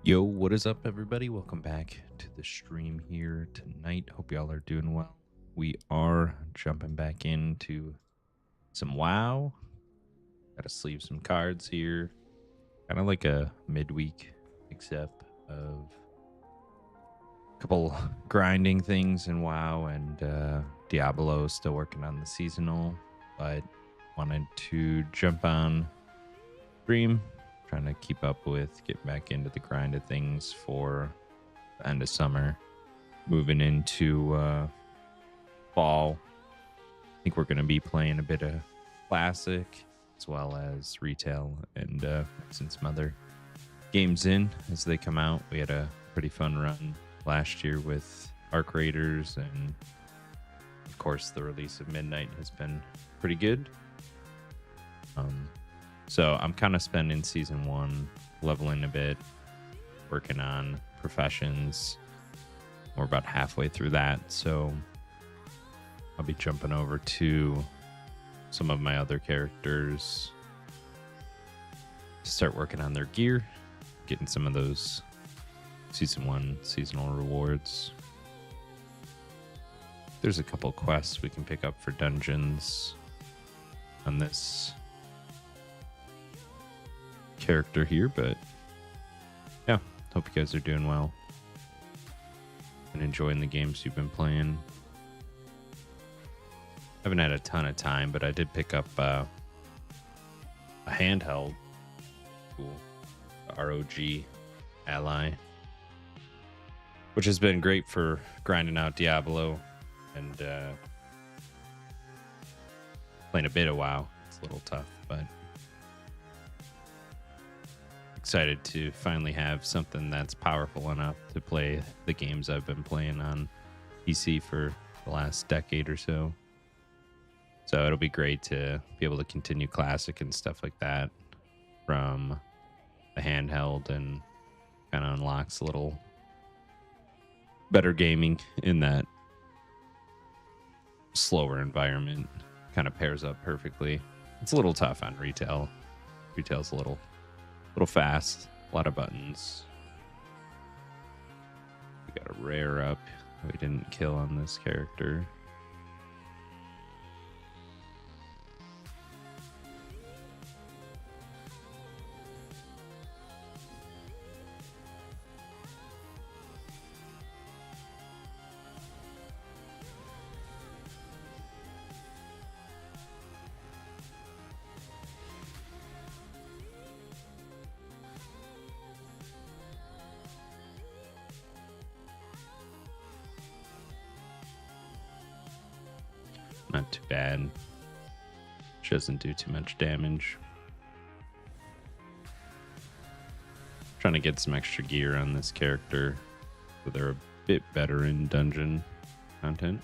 Yo, what is up, everybody? Welcome back to the stream here tonight. Hope y'all are doing well. We are jumping back into some WoW. Got to sleeve some cards here. Kind of like a midweek, except of a couple grinding things in WoW, and Diablo still working on the seasonal, but wanted to jump on stream, trying to keep up with, get back into the grind of things for the end of summer, moving into fall. I think we're going to be playing a bit of classic as well as retail and mixing some other games in as they come out. We had a pretty fun run last year with Arc Raiders, and of course the release of Midnight has been pretty good. So I'm kind of spending season one leveling a bit, working on professions. We're about halfway through that, so I'll be jumping over to some of my other characters to start working on their gear, getting some of those season one seasonal rewards. There's a couple quests we can pick up for dungeons on this character here, but yeah, hope you guys are doing well and enjoying the games you've been playing. Haven't had a ton of time, but I did pick up a handheld tool, the ROG Ally, which has been great for grinding out Diablo and playing a bit of WoW. It's a little tough, but excited to finally have something that's powerful enough to play the games I've been playing on PC for the last decade or so. So it'll be great to be able to continue classic and stuff like that from the handheld, and kind of unlocks a little better gaming in that slower environment. Kind of pairs up perfectly. It's a little tough on retail. Retail's a little fast, a lot of buttons. We got a rare up we didn't kill on this character. Not too bad. She doesn't do too much damage. Trying to get some extra gear on this character so they're a bit better in dungeon content.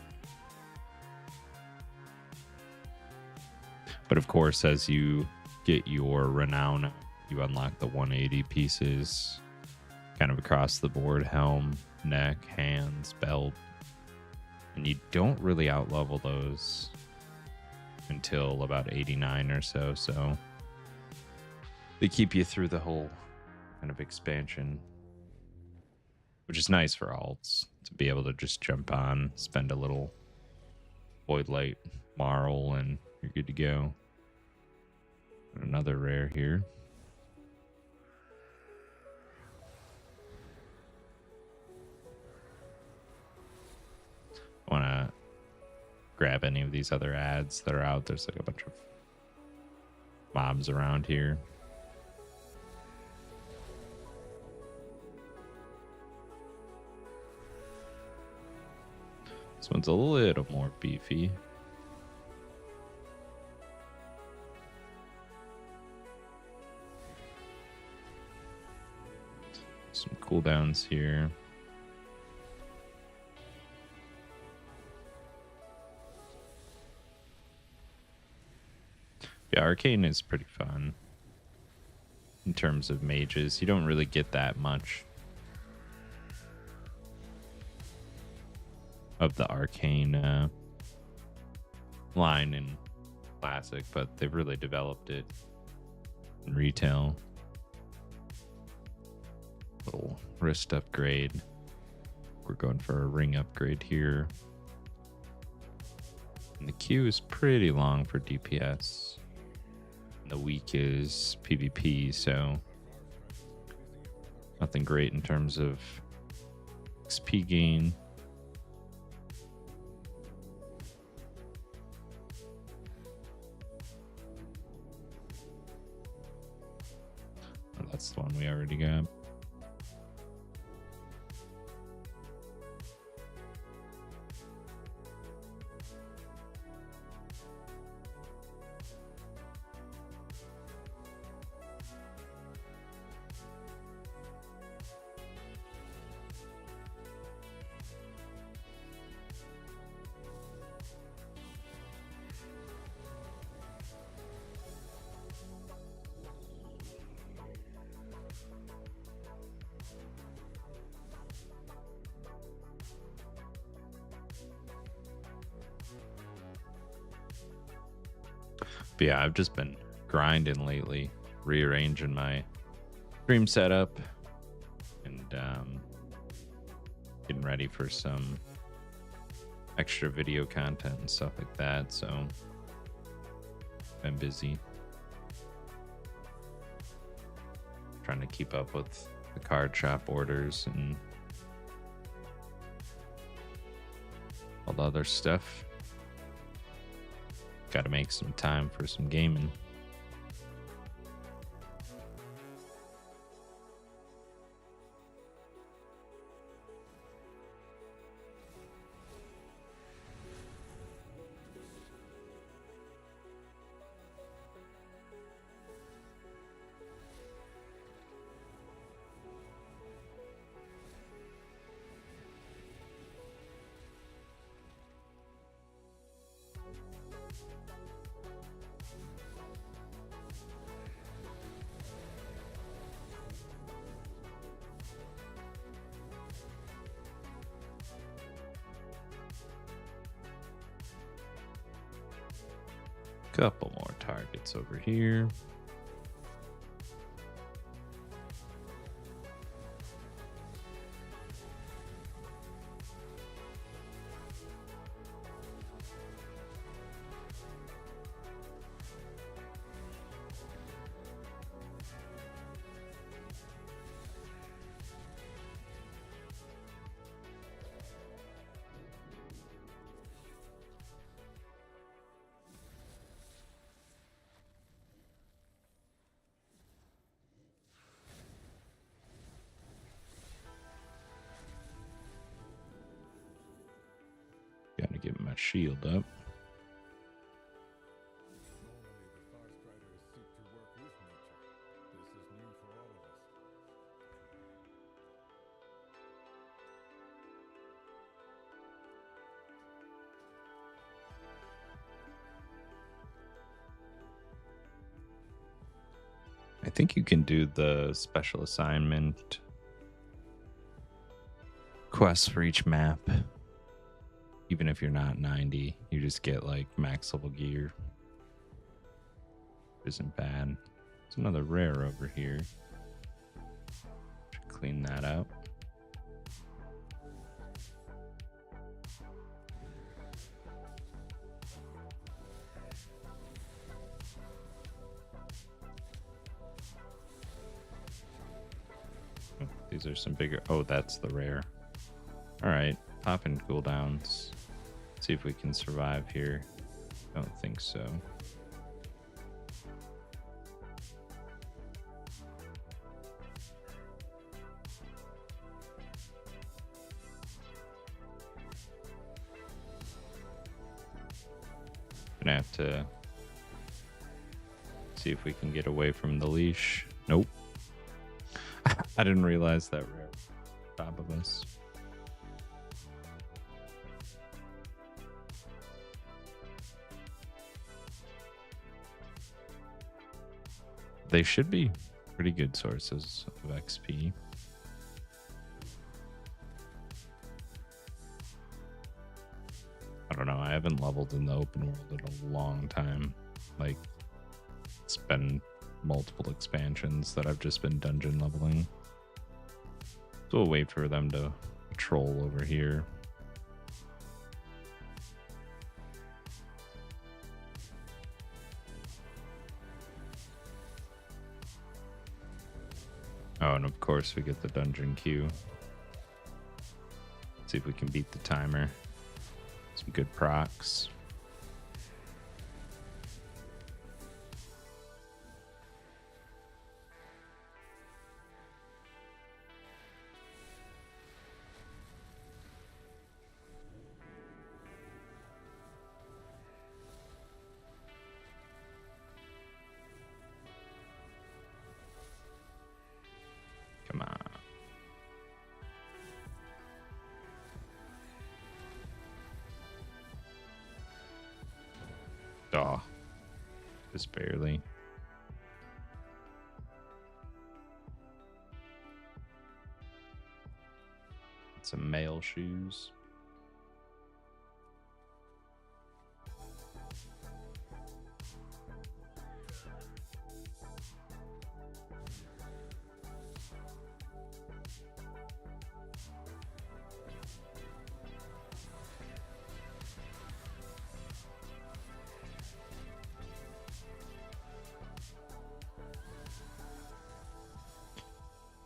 But of course, as you get your renown, you unlock the 180 pieces kind of across the board: helm, neck, hands, belt. And you don't really outlevel those until about 89 or so. So they keep you through the whole kind of expansion, which is nice for alts to be able to just jump on, spend a little Void Light Marl, and you're good to go. Another rare here. Want to grab any of these other ads that are out. There's like a bunch of mobs around here. This one's a little more beefy. Some cooldowns here. Yeah, Arcane is pretty fun in terms of mages. You don't really get that much of the Arcane line in Classic, but they've really developed it in retail. Little wrist upgrade. We're going for a ring upgrade here. And the queue is pretty long for DPS. And the week is PvP, so nothing great in terms of XP gain. Oh, that's the one we already got. But yeah, I've just been grinding lately, rearranging my stream setup and getting ready for some extra video content and stuff like that. So been busy trying to keep up with the card shop orders and all the other stuff. Got to make some time for some gaming. Couple more targets over here. Gotta get my shield up. I think you can do the special assignment quests for each map. Even if you're not 90, you just get like max level gear. Isn't bad. There's another rare over here. Should clean that up. Oh, these are some bigger. Oh, that's the rare. All right, popping cooldowns. See if we can survive here. Don't think so. Gonna have to see if we can get away from the leash. Nope. I didn't realize that rare on top of us. They should be pretty good sources of XP. I don't know. I haven't leveled in the open world in a long time. Like, it's been multiple expansions that I've just been dungeon leveling. So we'll wait for them to patrol over here. Oh, and of course we get the dungeon queue. See if we can beat the timer. Some good procs. Come on. Oh, just barely. Some male shoes.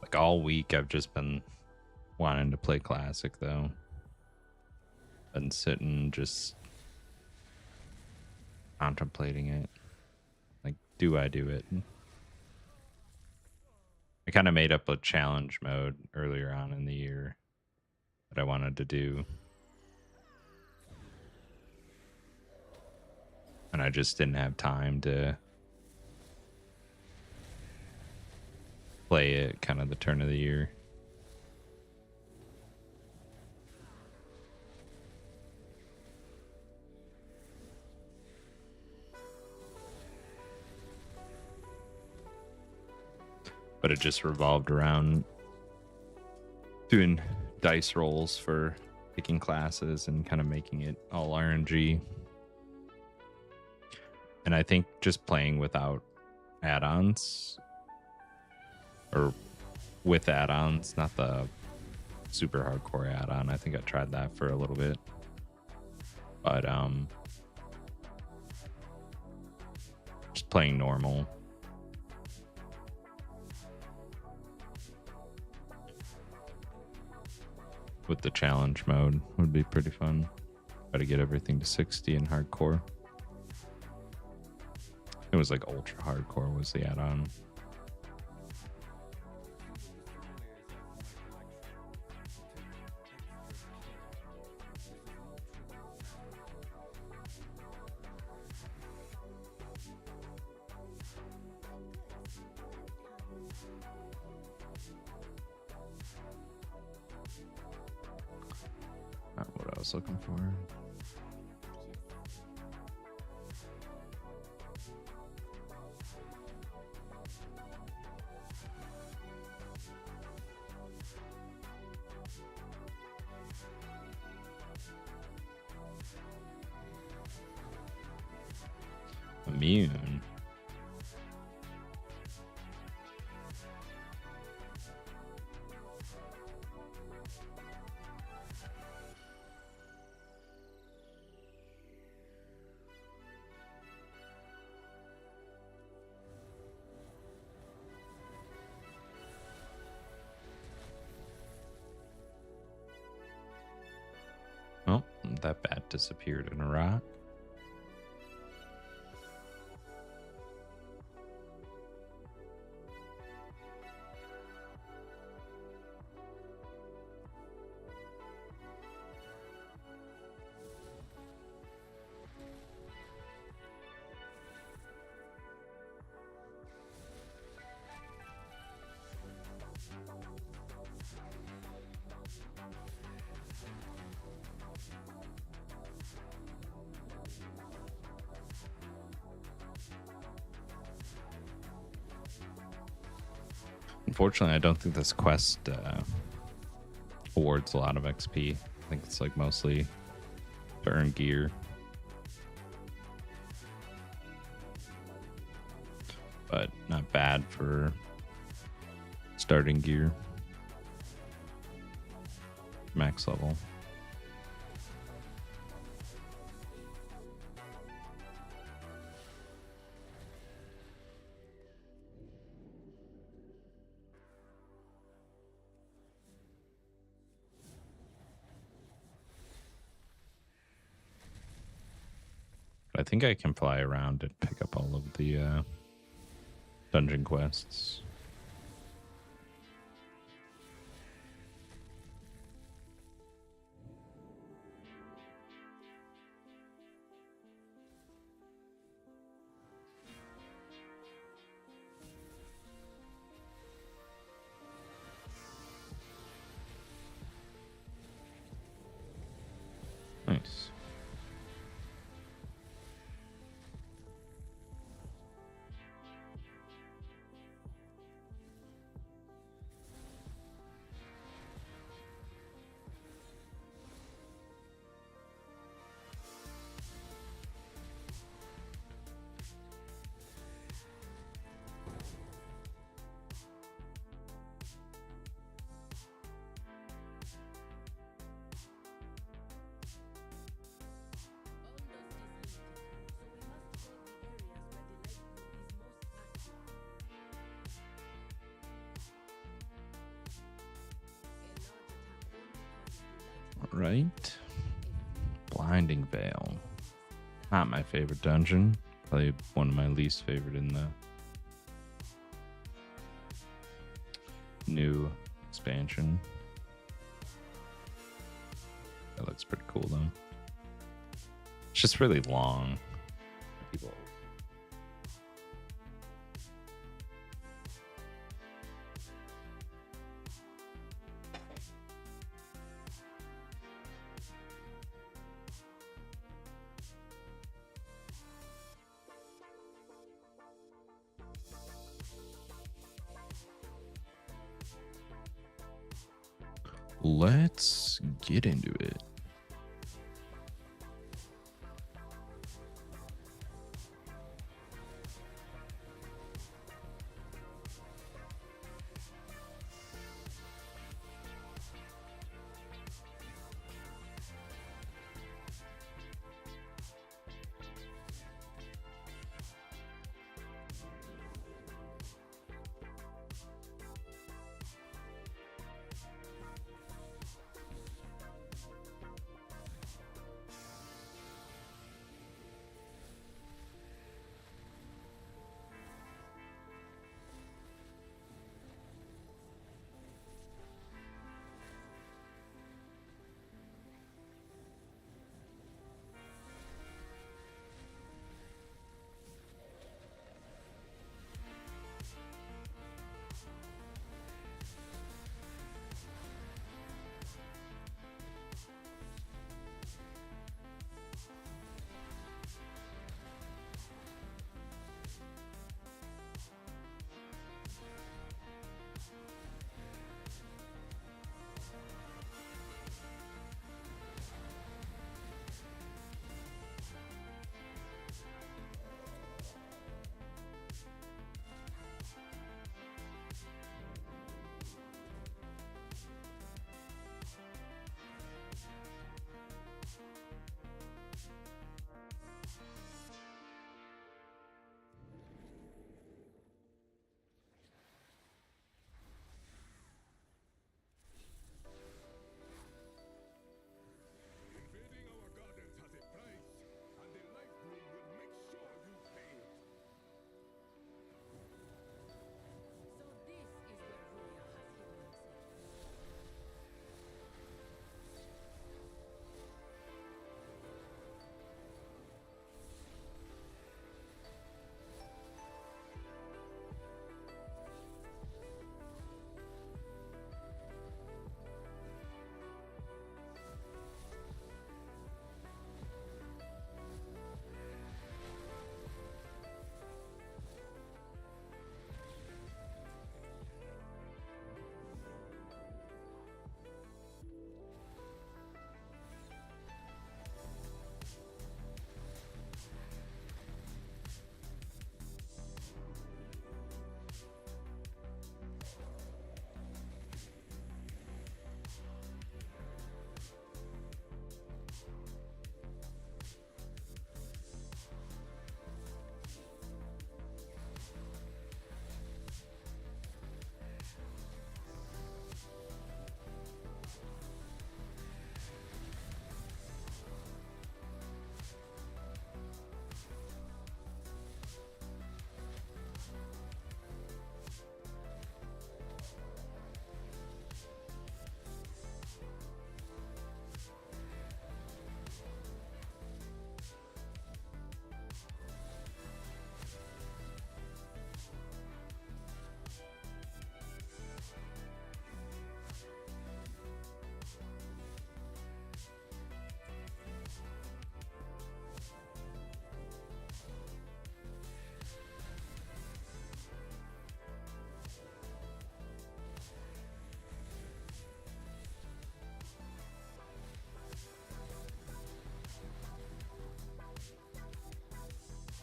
Like all week, I've just been wanting to play Classic, though. Been sitting just contemplating it. Like, do I do it? I kind of made up a challenge mode earlier on in the year that I wanted to do. And I just didn't have time to play it kind of the turn of the year. But it just revolved around doing dice rolls for picking classes and kind of making it all RNG. And I think just playing without add-ons, or with add-ons, not the super hardcore add-on. I think I tried that for a little bit. But just playing normal. With the challenge mode would be pretty fun. Try to get everything to 60 in hardcore. It was like ultra hardcore was the add-on. Not what I was looking for. Immune. Oh, that bat disappeared in a rock. Unfortunately, I don't think this quest awards a lot of XP. I think it's like mostly to earn gear. But not bad for starting gear. max level. I think I can fly around and pick up all of the dungeon quests. Nice. Right. Blinding Veil. Not my favorite dungeon. Probably one of my least favorite in the new expansion. That looks pretty cool though. It's just really long. People. Let's get into it.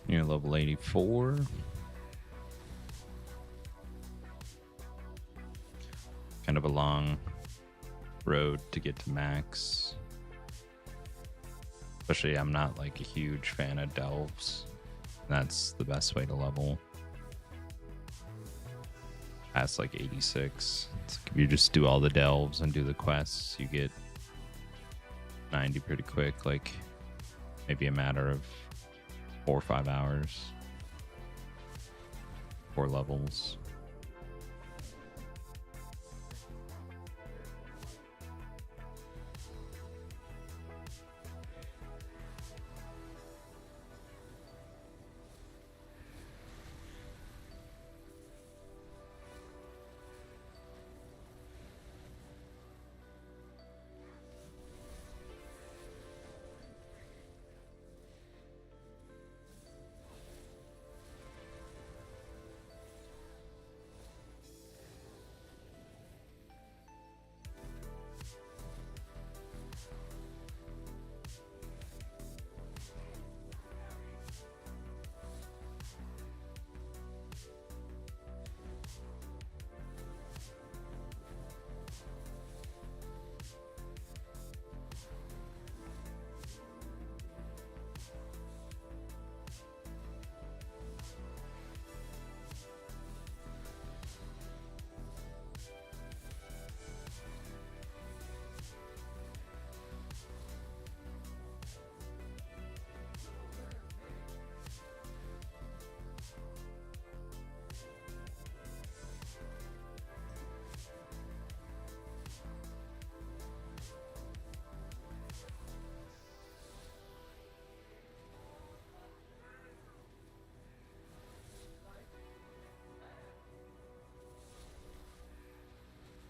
Near level 84. Kind of a long road to get to max. Especially, I'm not like a huge fan of delves. That's the best way to level. Past like 86. It's like if you just do all the delves and do the quests, you get 90 pretty quick. Like maybe a matter of 4 or 5 hours. 4 levels.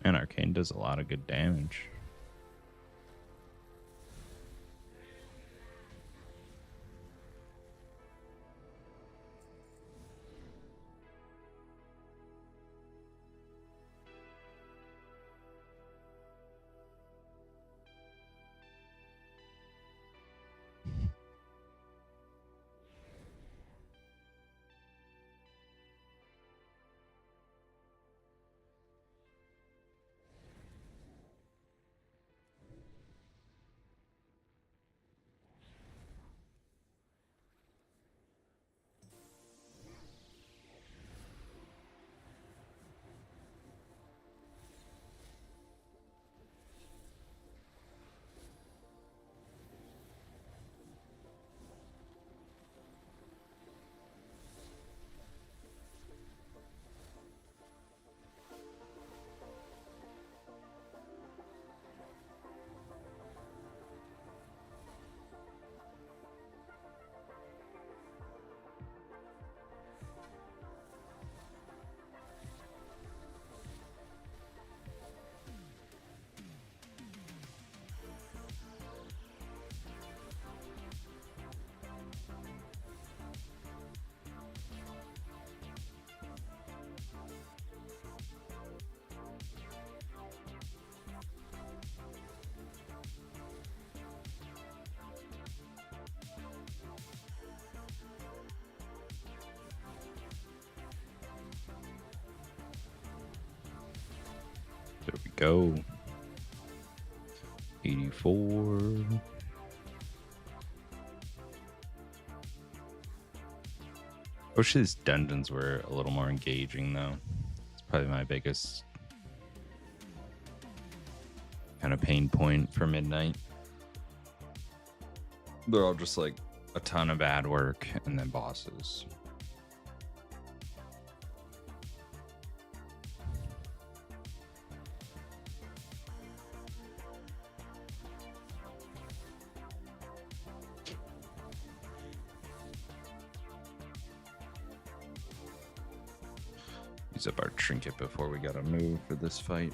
And Arcane does a lot of good damage. There we go. 84. I wish these dungeons were a little more engaging, though. It's probably my biggest kind of pain point for Midnight. They're all just like a ton of bad work and then bosses. Use up our trinket before we gotta move for this fight.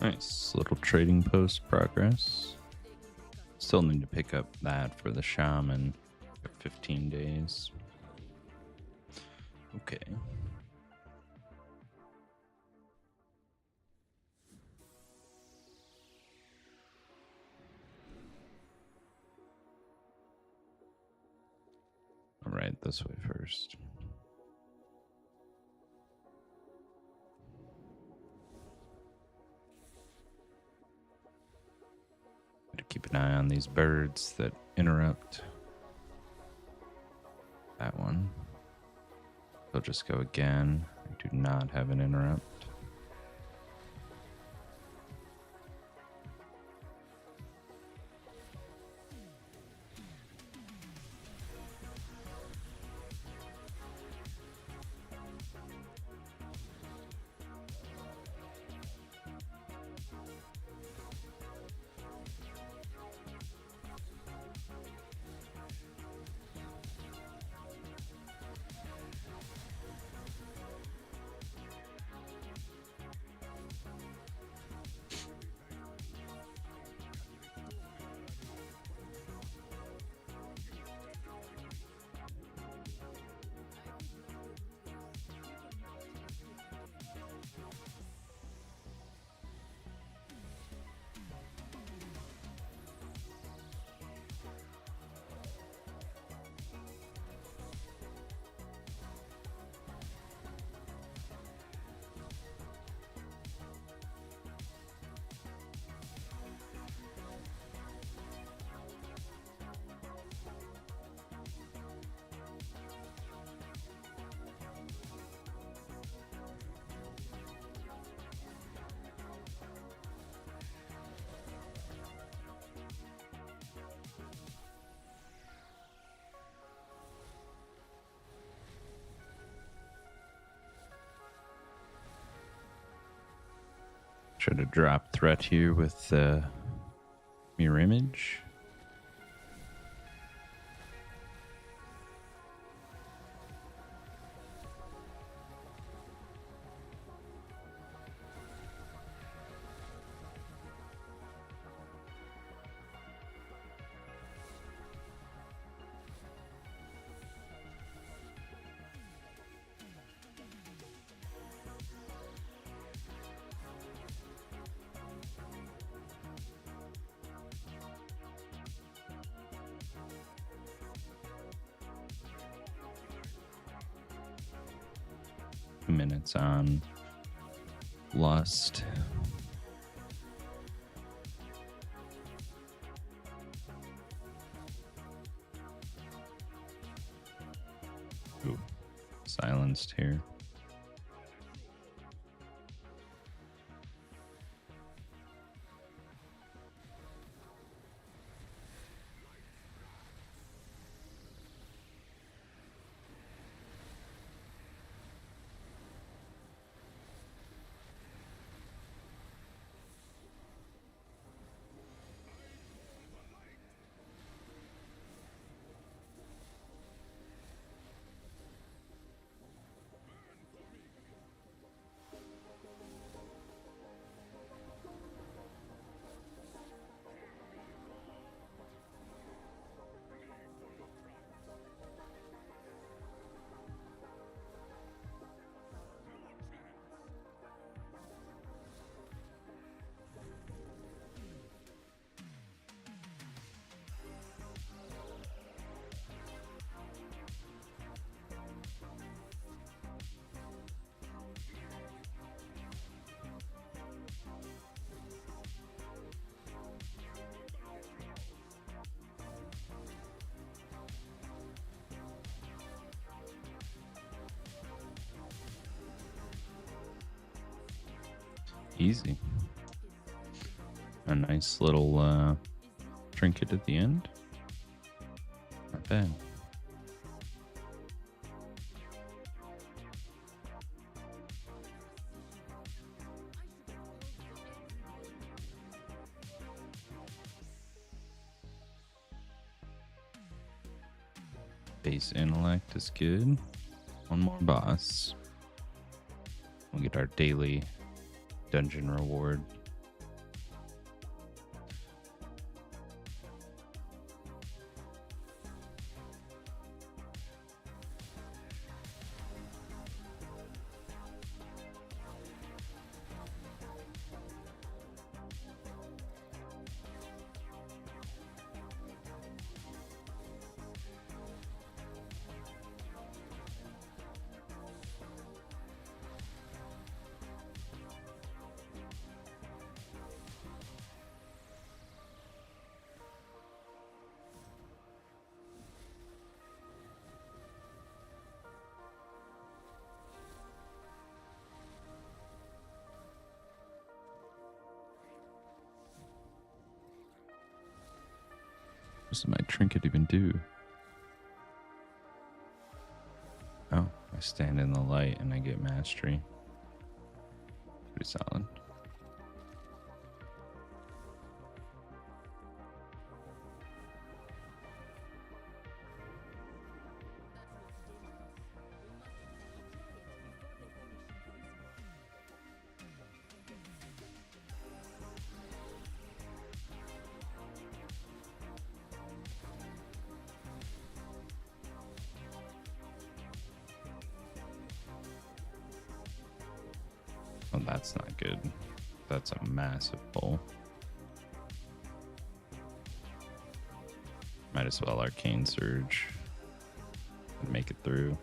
Nice little trading post progress. Still need to pick up that for the shaman for 15 days. Okay. All right, this way first. Gotta keep an eye on these birds that interrupt. That one. They'll just go again. I do not have an interrupt. Try to drop threat here with the mirror image. Minutes on Lust. Ooh, silenced here. Easy. A nice little trinket at the end. Not bad. Base intellect is good. One more boss. We'll get our daily dungeon reward What does my trinket even do? Oh, I stand in the light and I get mastery. Pretty solid. Oh, that's not good. That's a massive pull. Might as well Arcane Surge and make it through.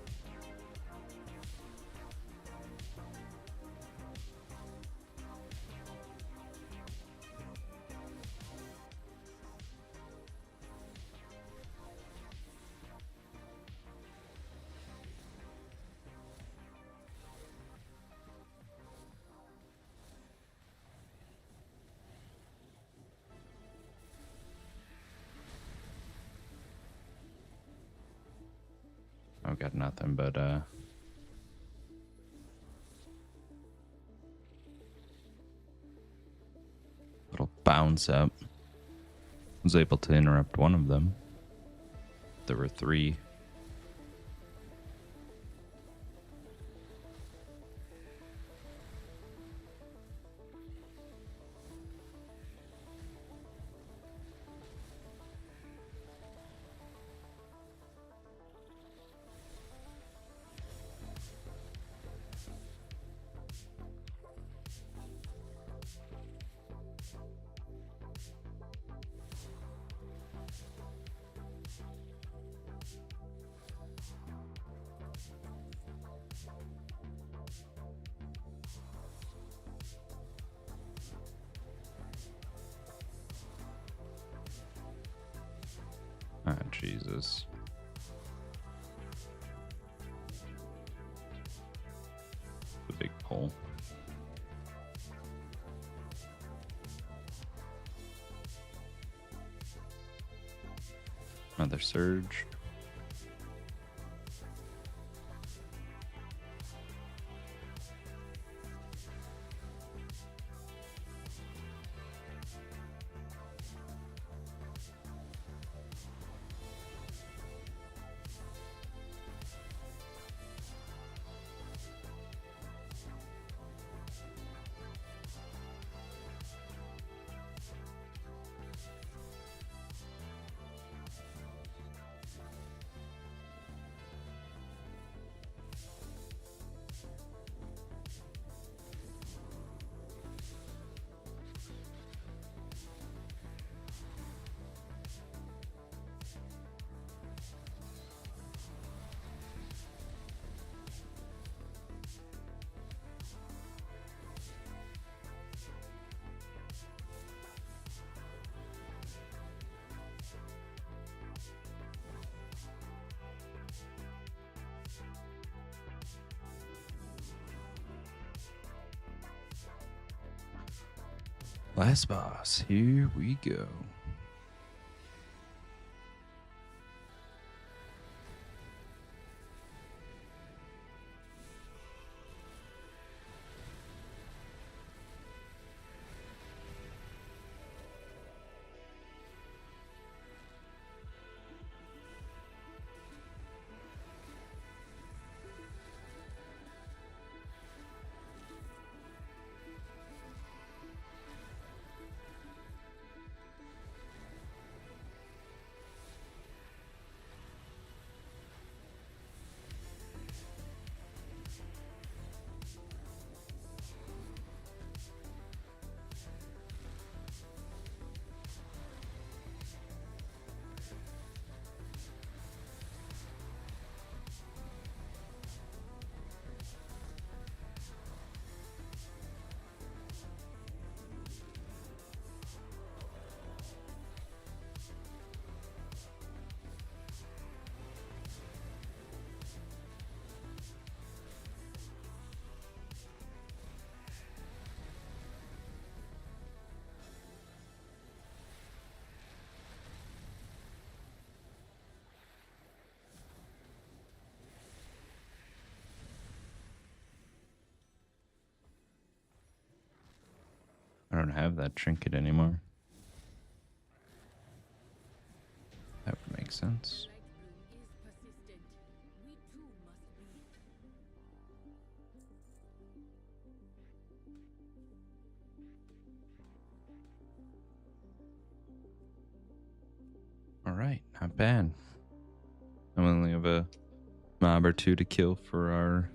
I've got nothing but little bounce up. Was able to interrupt one of them. There were 3. Ah, Jesus. The big pull. Another surge. Last boss, here we go. don't have that trinket anymore. That would make sense. All right, not bad. I only have a mob or two to kill for our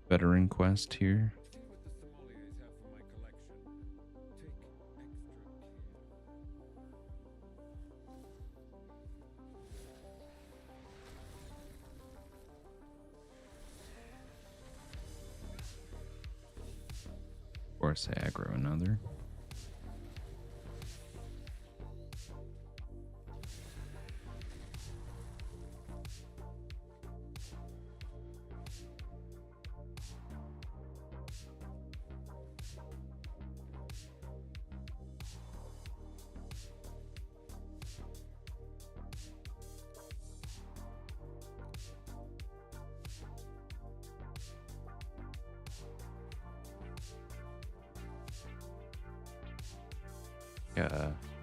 veteran quest here. Of course, I aggro another.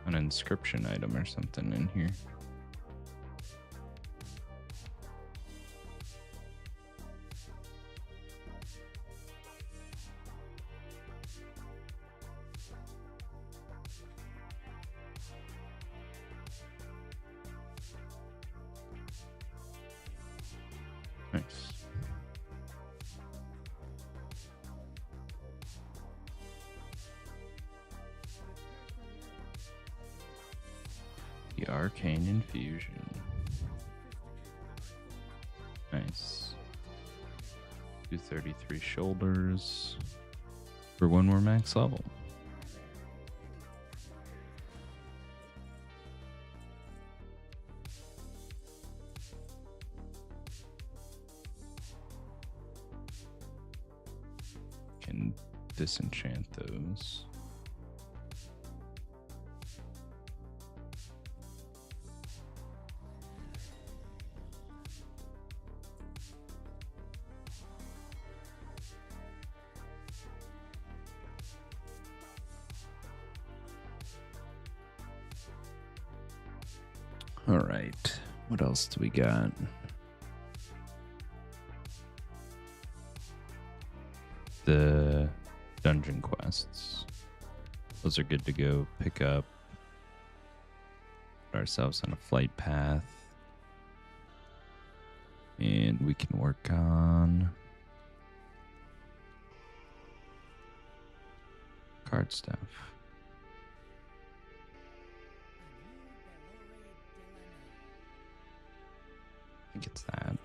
An inscription item or something in here. Nice. The Arcane Infusion. Nice. 233 shoulders for one more max level. Can disenchant those. All right, what else do we got? The dungeon quests. Those are good to go pick up. Put ourselves on a flight path. And we can work on card stuff. I think it's that.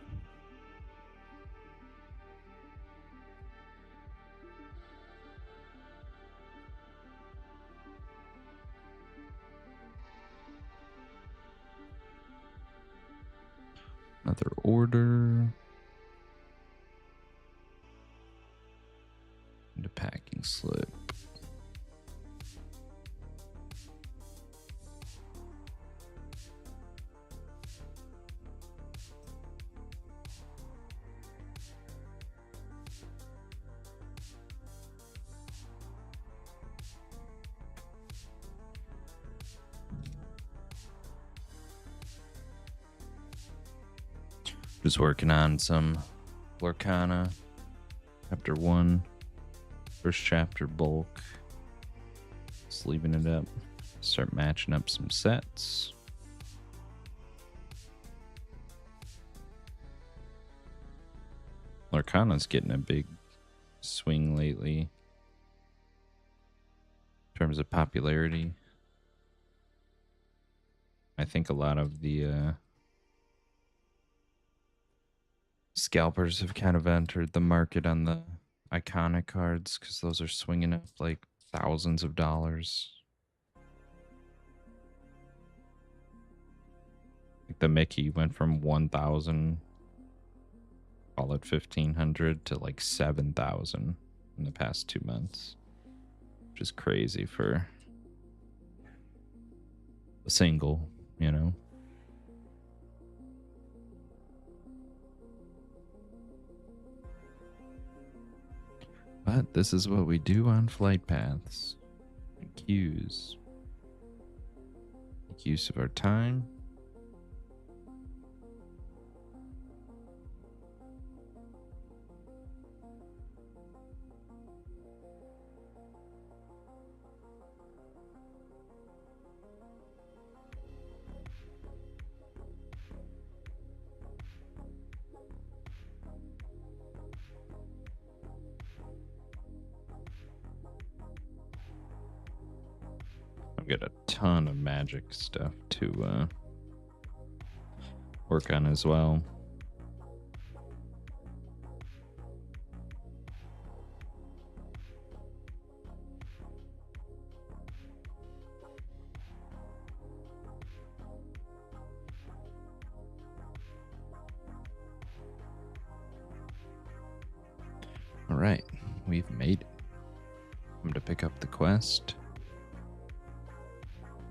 Another order. And a packing slip. Just working on some Lorcana. Chapter 1. First chapter bulk. Just leaving it up. Start matching up some sets. Lorcana's getting a big swing lately. In terms of popularity. I think a lot of the scalpers have kind of entered the market on the iconic cards because those are swinging up like thousands of dollars. Like the Mickey went from 1,000, call it 1,500, to like 7,000 in the past 2 months, which is crazy for a single, you know. But this is what we do on flight paths. Queues. Make use of our time. I've got a ton of magic stuff to work on as well. All right, we've made it. I'm to pick up the quest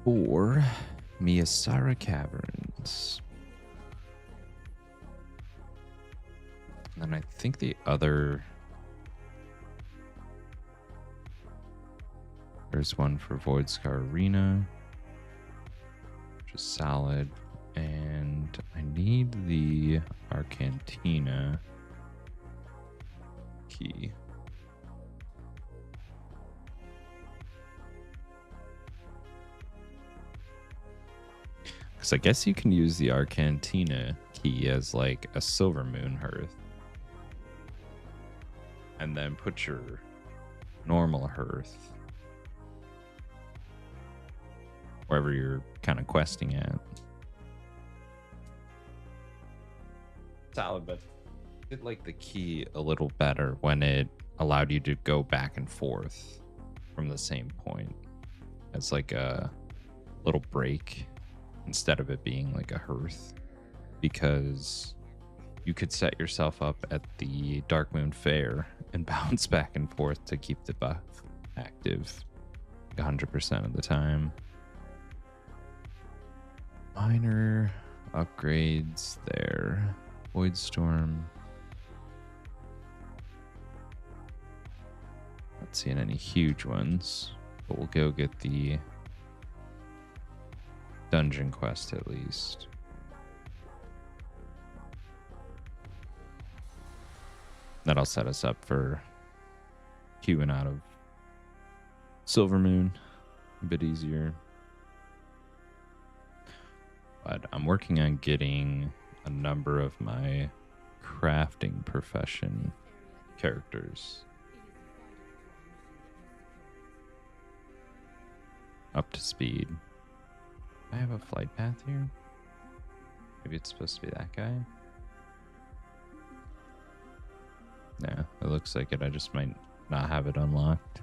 for Miyasara Caverns. And then I think the other... There's one for Voidscar Arena, which is solid. And I need the Arcantina key. Because I guess you can use the Arcantina key as like a Silver Moon Hearth. And then put your normal Hearth wherever you're kind of questing at. Solid, but I did like the key a little better when it allowed you to go back and forth from the same point. It's like a little break instead of it being like a hearth, because you could set yourself up at the Darkmoon Fair and bounce back and forth to keep the buff active 100% of the time. Minor upgrades there. Voidstorm. Not seeing any huge ones, but we'll go get the dungeon quest at least. That'll set us up for queuing out of Silver Moon a bit easier. But I'm working on getting a number of my crafting profession characters up to speed. I have a flight path here. Maybe it's supposed to be that guy. Yeah, it looks like it. I just might not have it unlocked.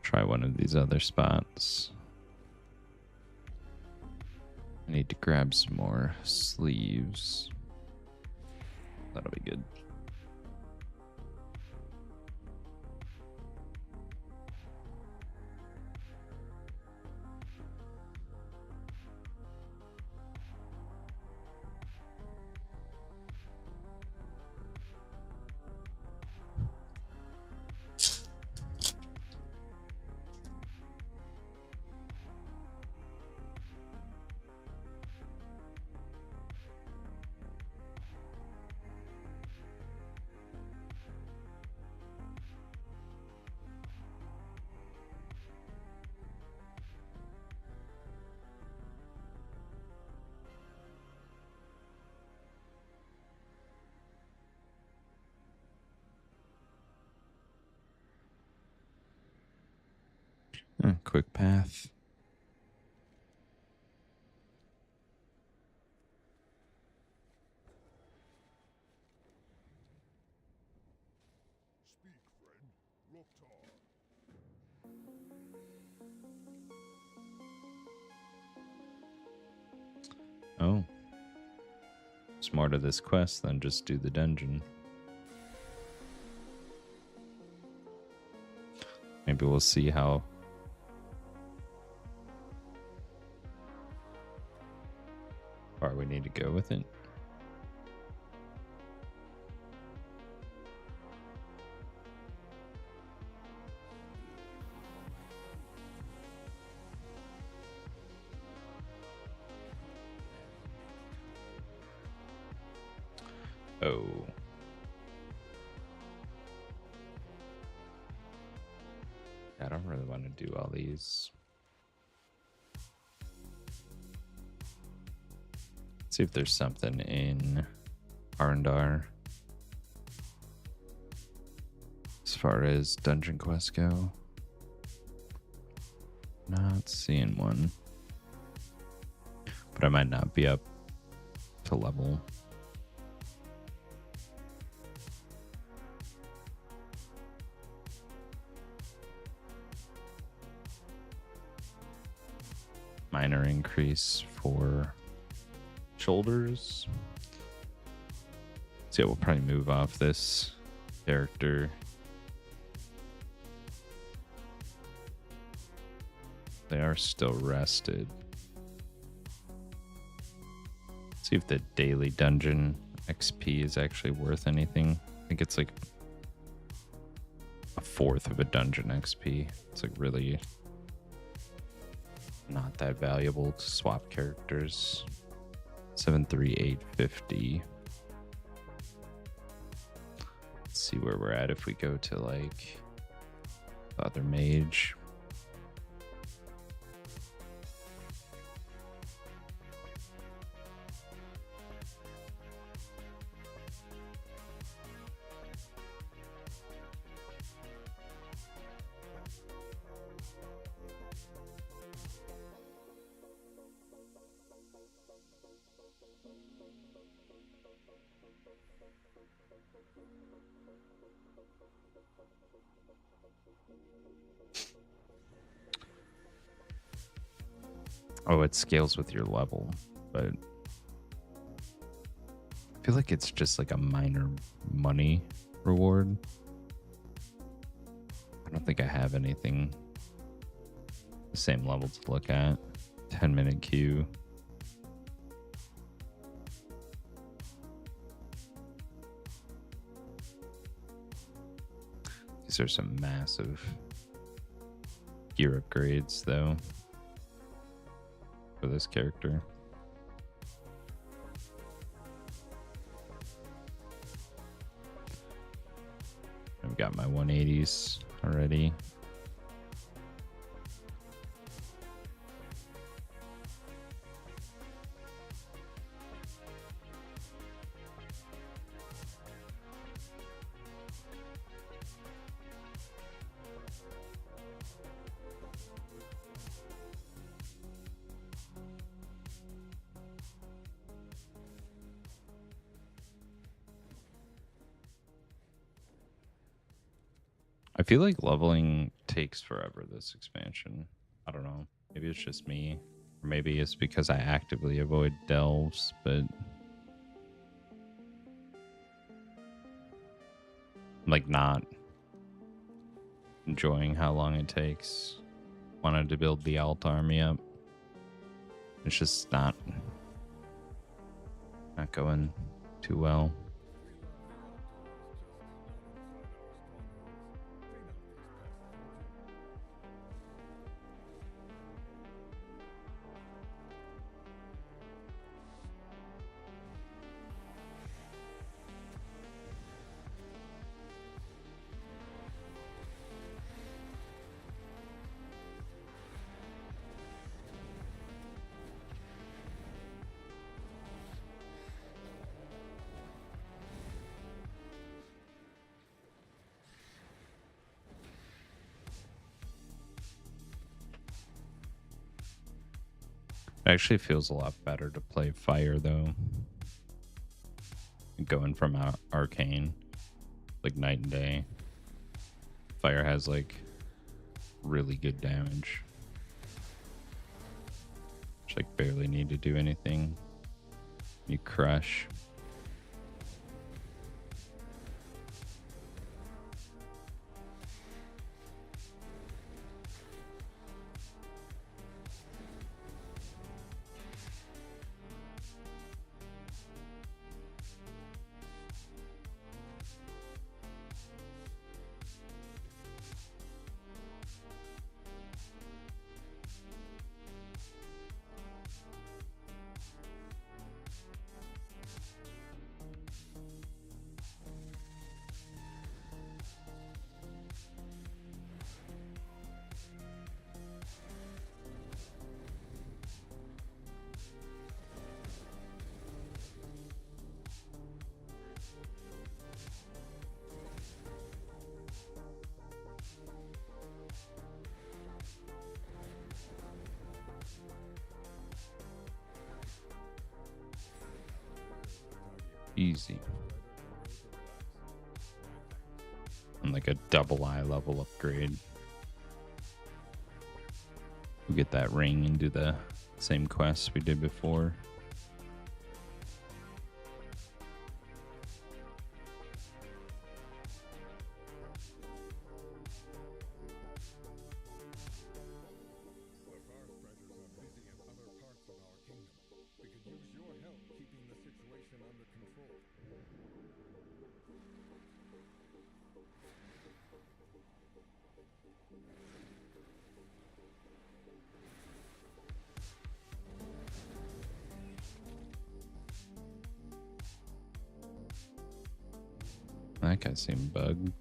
Try one of these other spots. I need to grab some more sleeves. That'll be good. Quick path. Speak, friend. Look hard. Oh. There's more to this quest than just do the dungeon. Maybe we'll see how need to go with it. Oh. I don't really want to do all these. Let's see if there's something in Arndar as far as dungeon quests go. Not seeing one. But I might not be up to level. Minor increase for shoulders. So yeah, we'll probably move off this character. They are still rested. See if the daily dungeon XP is actually worth anything. I think it's like a fourth of a dungeon XP. It's like really not that valuable to swap characters. 73850. Let's see where we're at if we go to like the other mage. Oh, it scales with your level, but I feel like it's just like a minor money reward. I don't think I have anything the same level to look at. 10-minute queue. These are some massive gear upgrades, though, for this character. I've got my 180s already. I feel like leveling takes forever this expansion. I don't know. Maybe it's just me. Or maybe it's because I actively avoid delves, but I'm like not enjoying how long it takes. Wanted to build the alt army up. It's just not going too well. It actually feels a lot better to play fire, though. Going from arcane, like night and day. Fire has like really good damage. Just like barely need to do anything. You crush. Easy. And like a double eye level upgrade. We get that ring and do the same quests we did before. The firefighters are busy in other parts of our kingdom. We could use your help keeping the situation under control. That guy seemed bugged.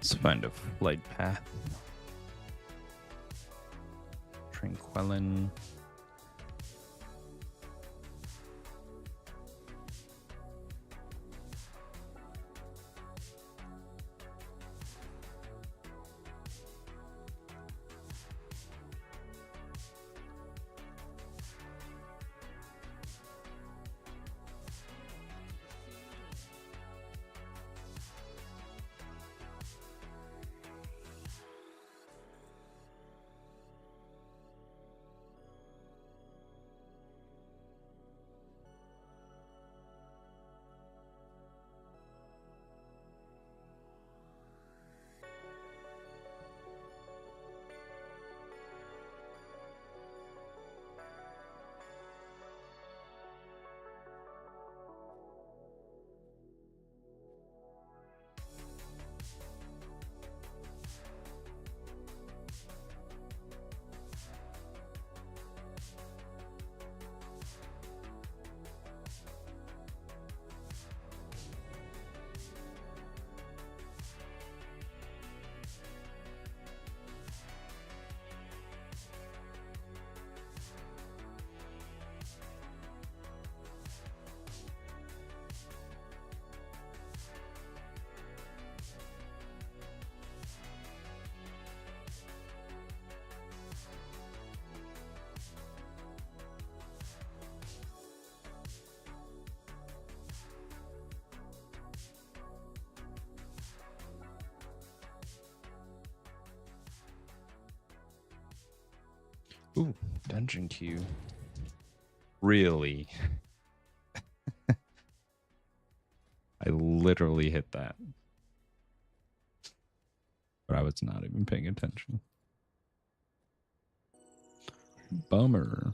Let's find a flight path. Tranquillin. Ooh, dungeon queue. Really? I literally hit that. But I was not even paying attention. Bummer.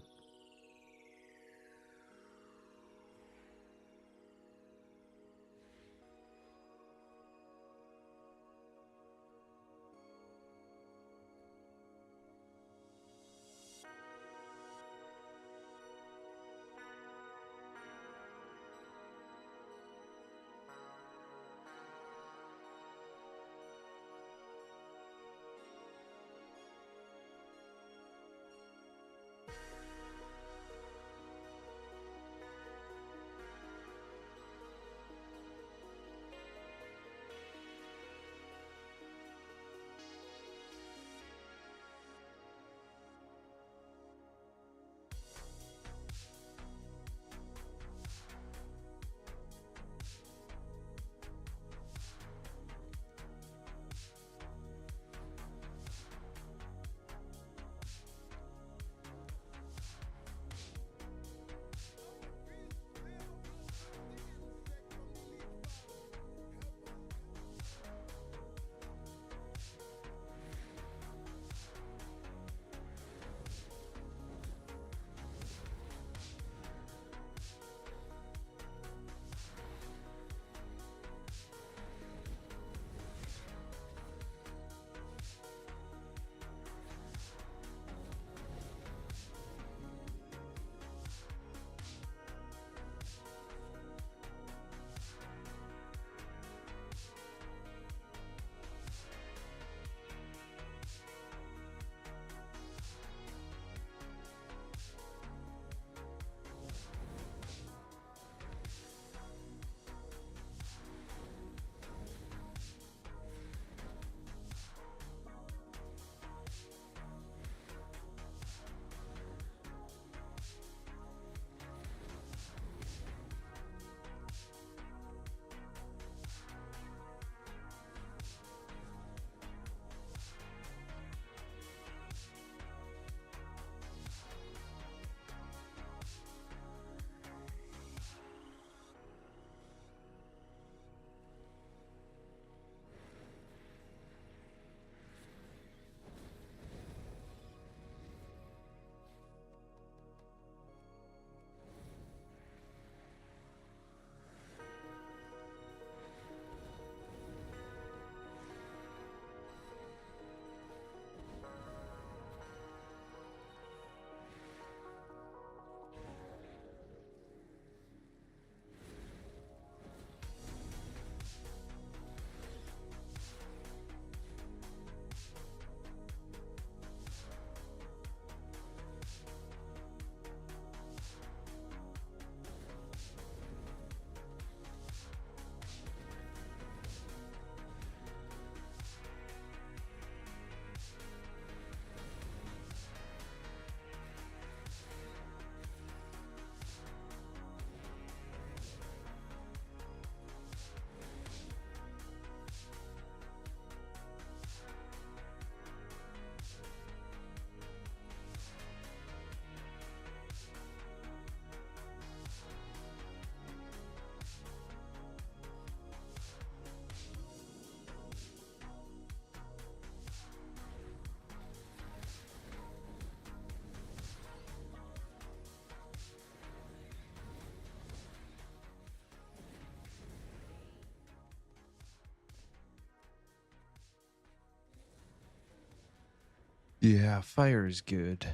Yeah, fire is good.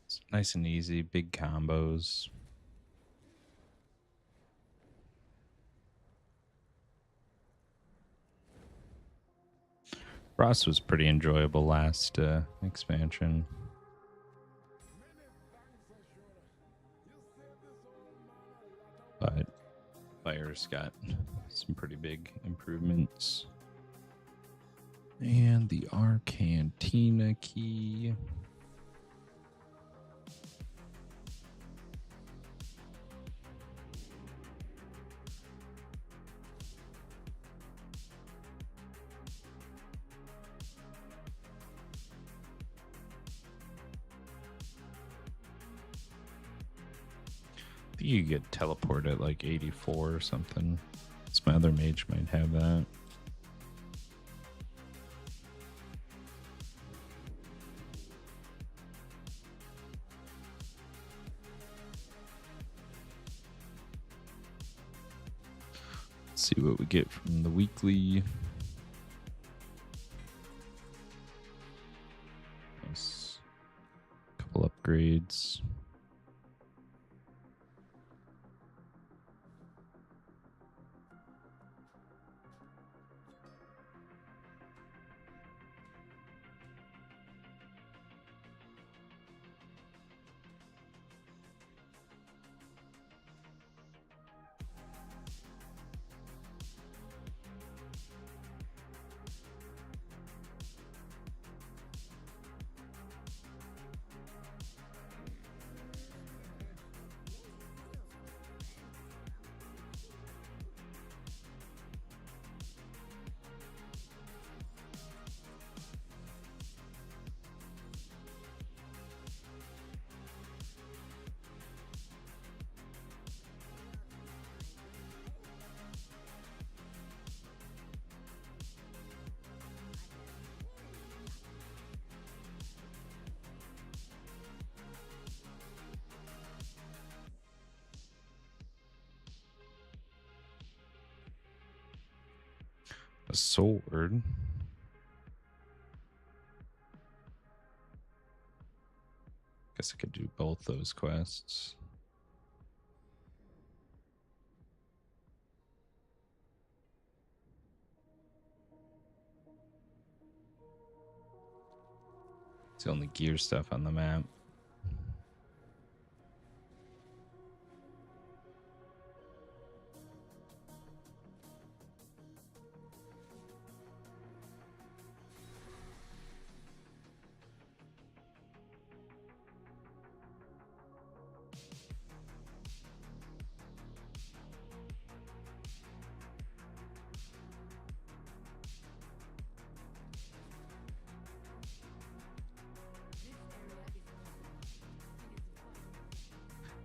It's nice and easy, big combos. Frost was pretty enjoyable last expansion. But fire's got some pretty big improvements. And the Arcantina key. You could get teleport at like 84 or something. So my other mage might have that. Let's see what we get from the weekly. Nice. Couple upgrades. A sword. Guess I could do both those quests. It's the only gear stuff on the map.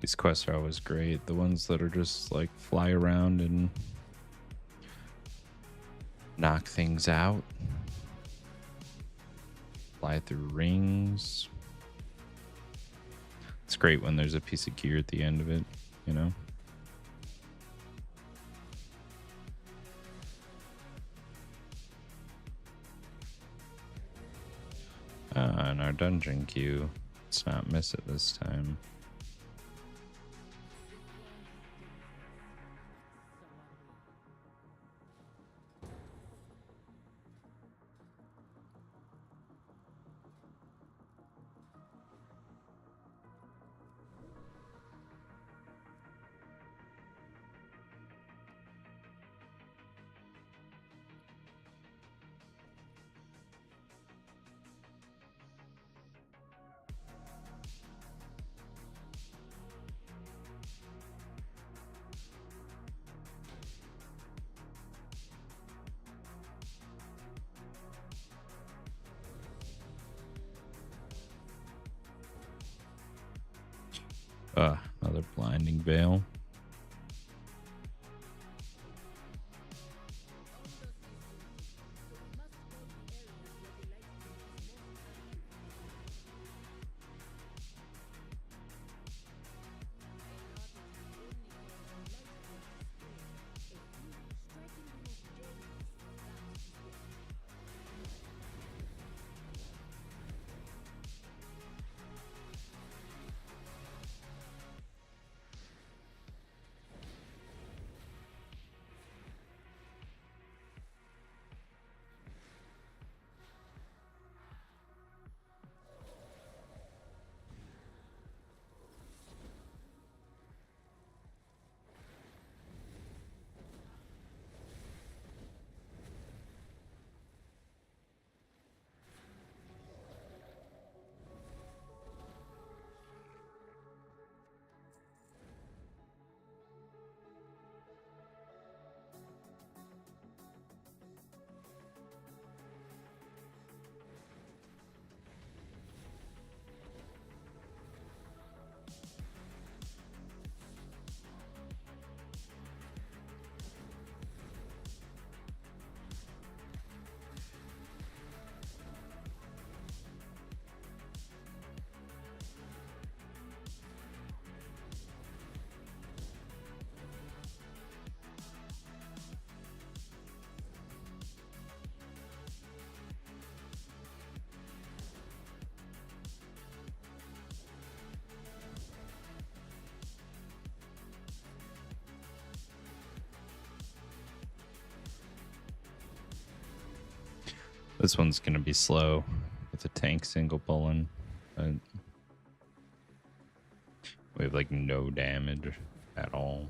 These quests are always great. The ones that are just like fly around and knock things out. Fly through rings. It's great when there's a piece of gear at the end of it, you know? And our dungeon queue. Let's not miss it this time. Another blinding veil. This one's gonna be slow with the tank single pulling. But we have like no damage at all.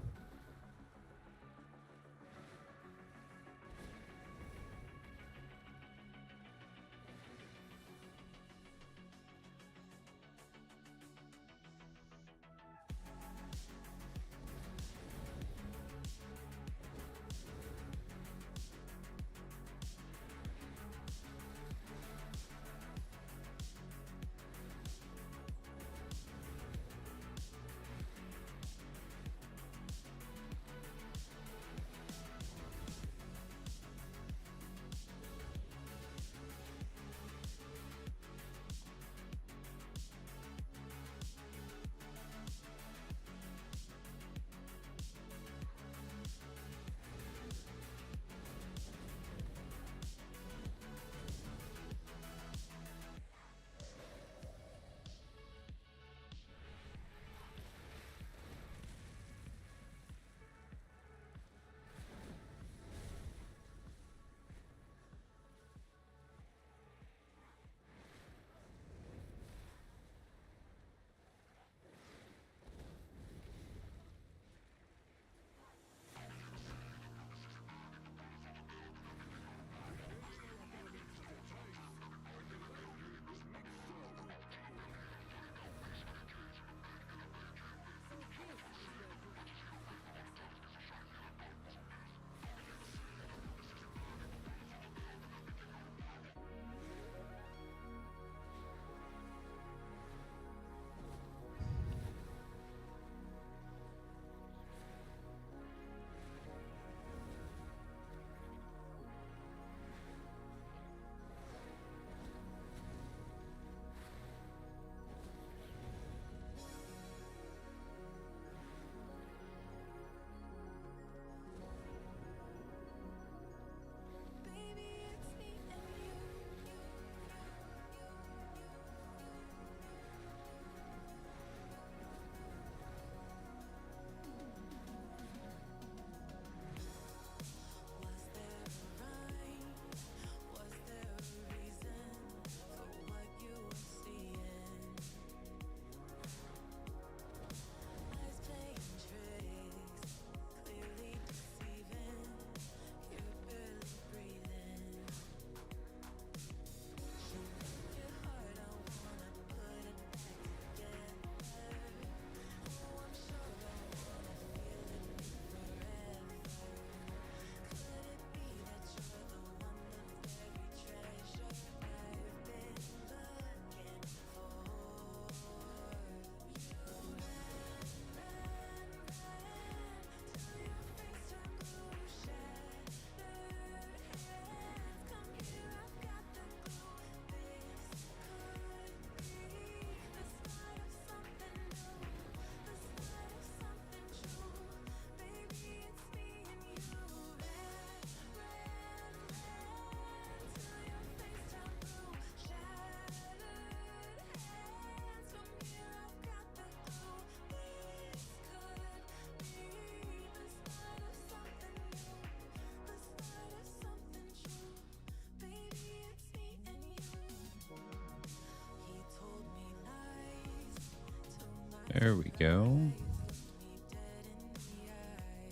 There we go.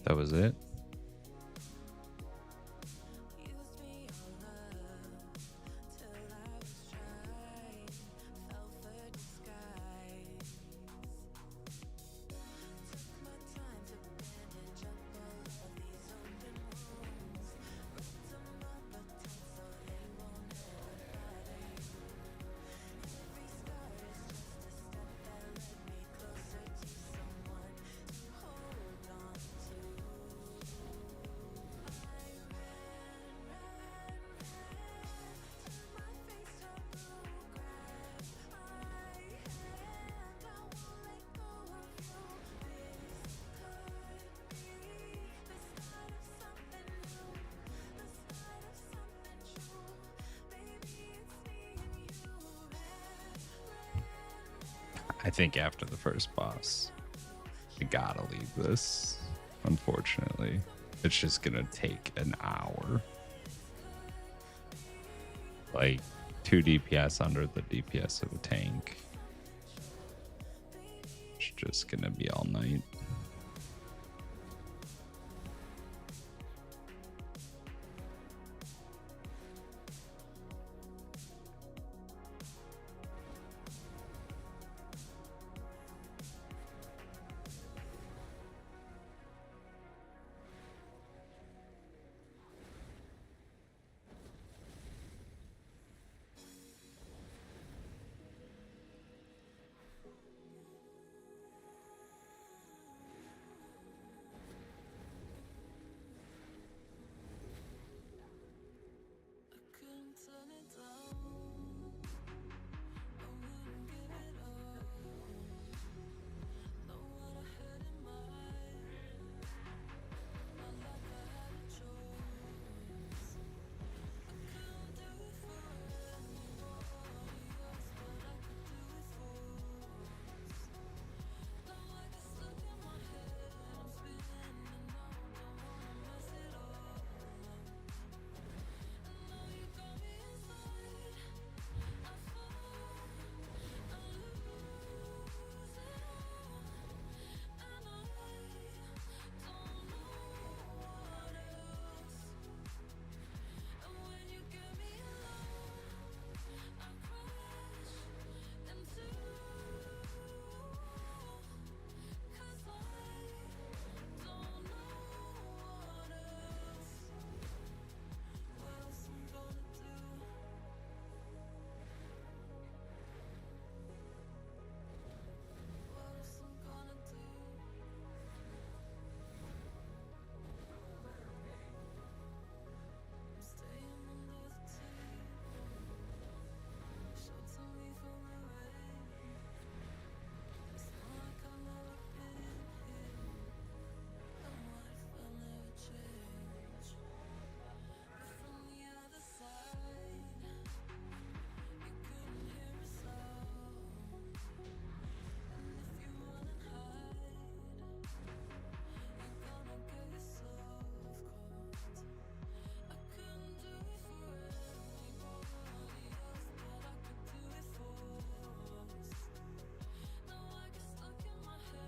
That was it. I think after the first boss, I gotta leave this. Unfortunately, it's just gonna take an hour. But like 2 DPS under the DPS of a tank. It's just gonna be all night.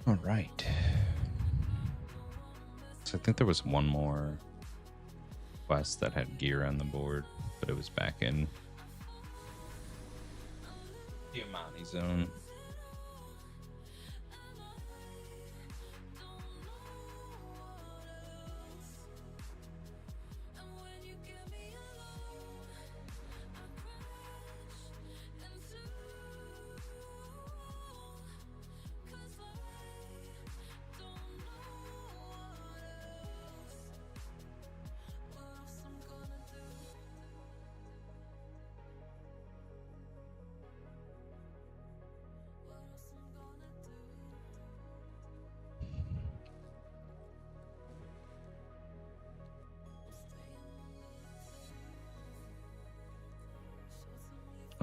All right. So I think there was one more quest that had gear on the board, but it was back in the Amani zone.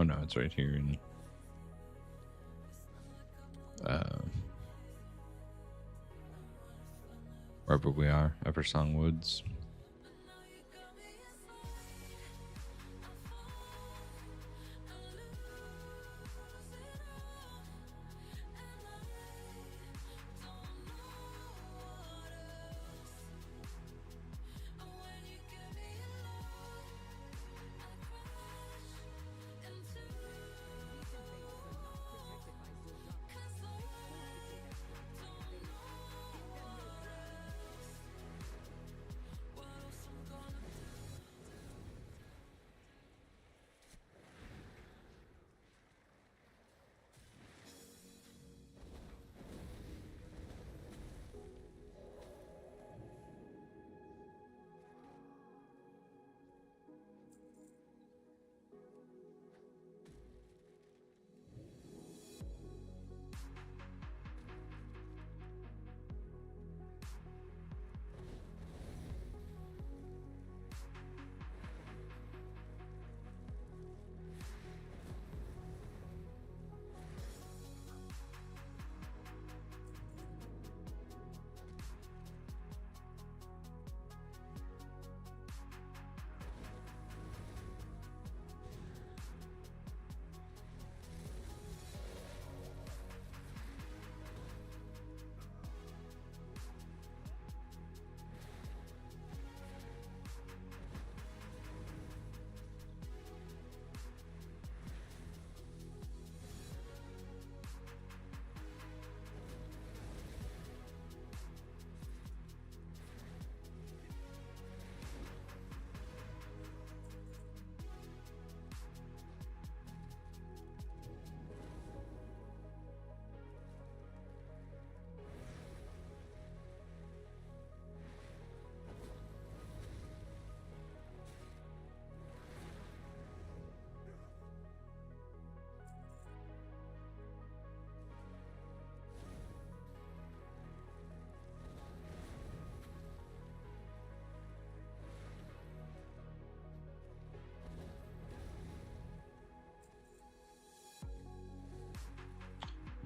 Oh no, it's right here in wherever we are, Eversong Woods.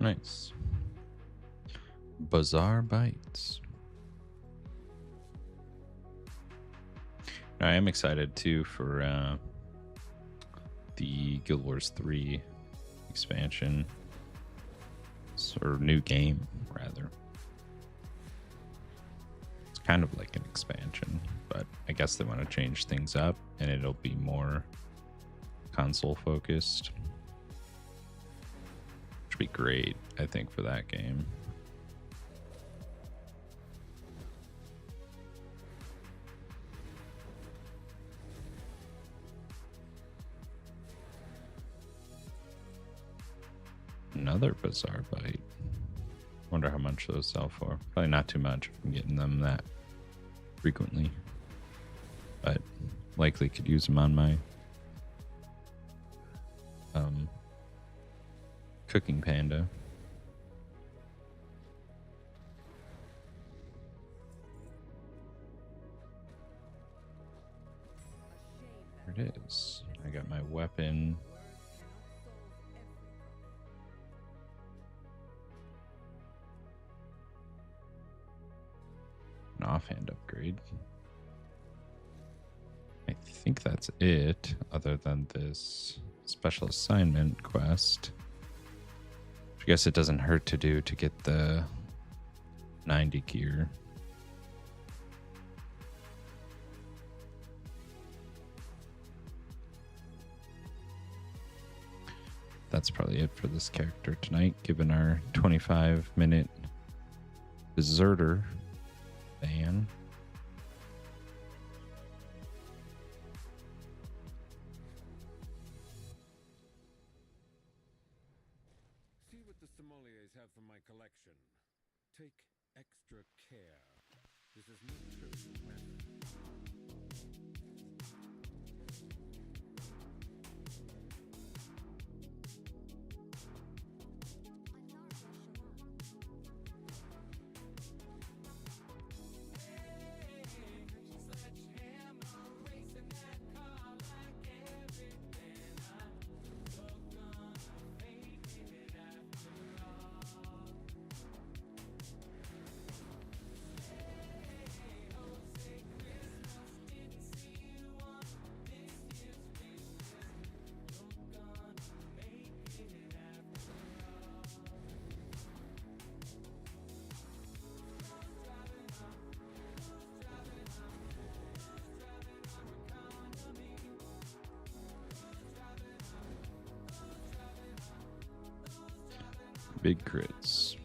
Nice. Bazaar Bites. I am excited too for the Guild Wars 3 expansion. Or new game, rather. It's kind of like an expansion, but I guess they want to change things up and it'll be more console focused. Which would be great, I think, for that game. Another Bazaar Bite. Wonder how much those sell for. Probably not too much if I'm getting them that frequently. But likely could use them on my cooking panda. There it is. I got my weapon. An offhand upgrade. I think that's it, other than this special assignment quest. I guess it doesn't hurt to do to get the 90 gear. That's probably it for this character tonight, given our 25-minute deserter ban. See what the sommeliers have for my collection. Take extra care. This is no trivial matter. Big crits.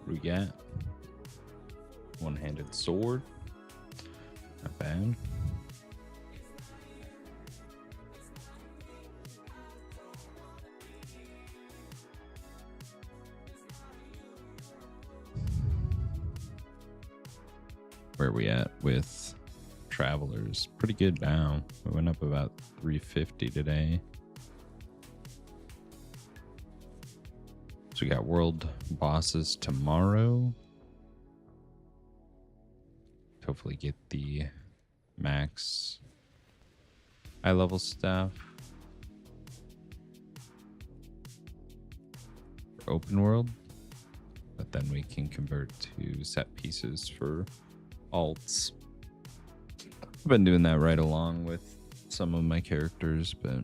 What we got? One-handed sword. Not bad. Where are we at with travelers. Pretty good now. We went up about 350 today. So we got world bosses tomorrow. Hopefully get the max high level stuff. For open world. But then we can convert to set pieces for alts. I've been doing that right along with some of my characters, but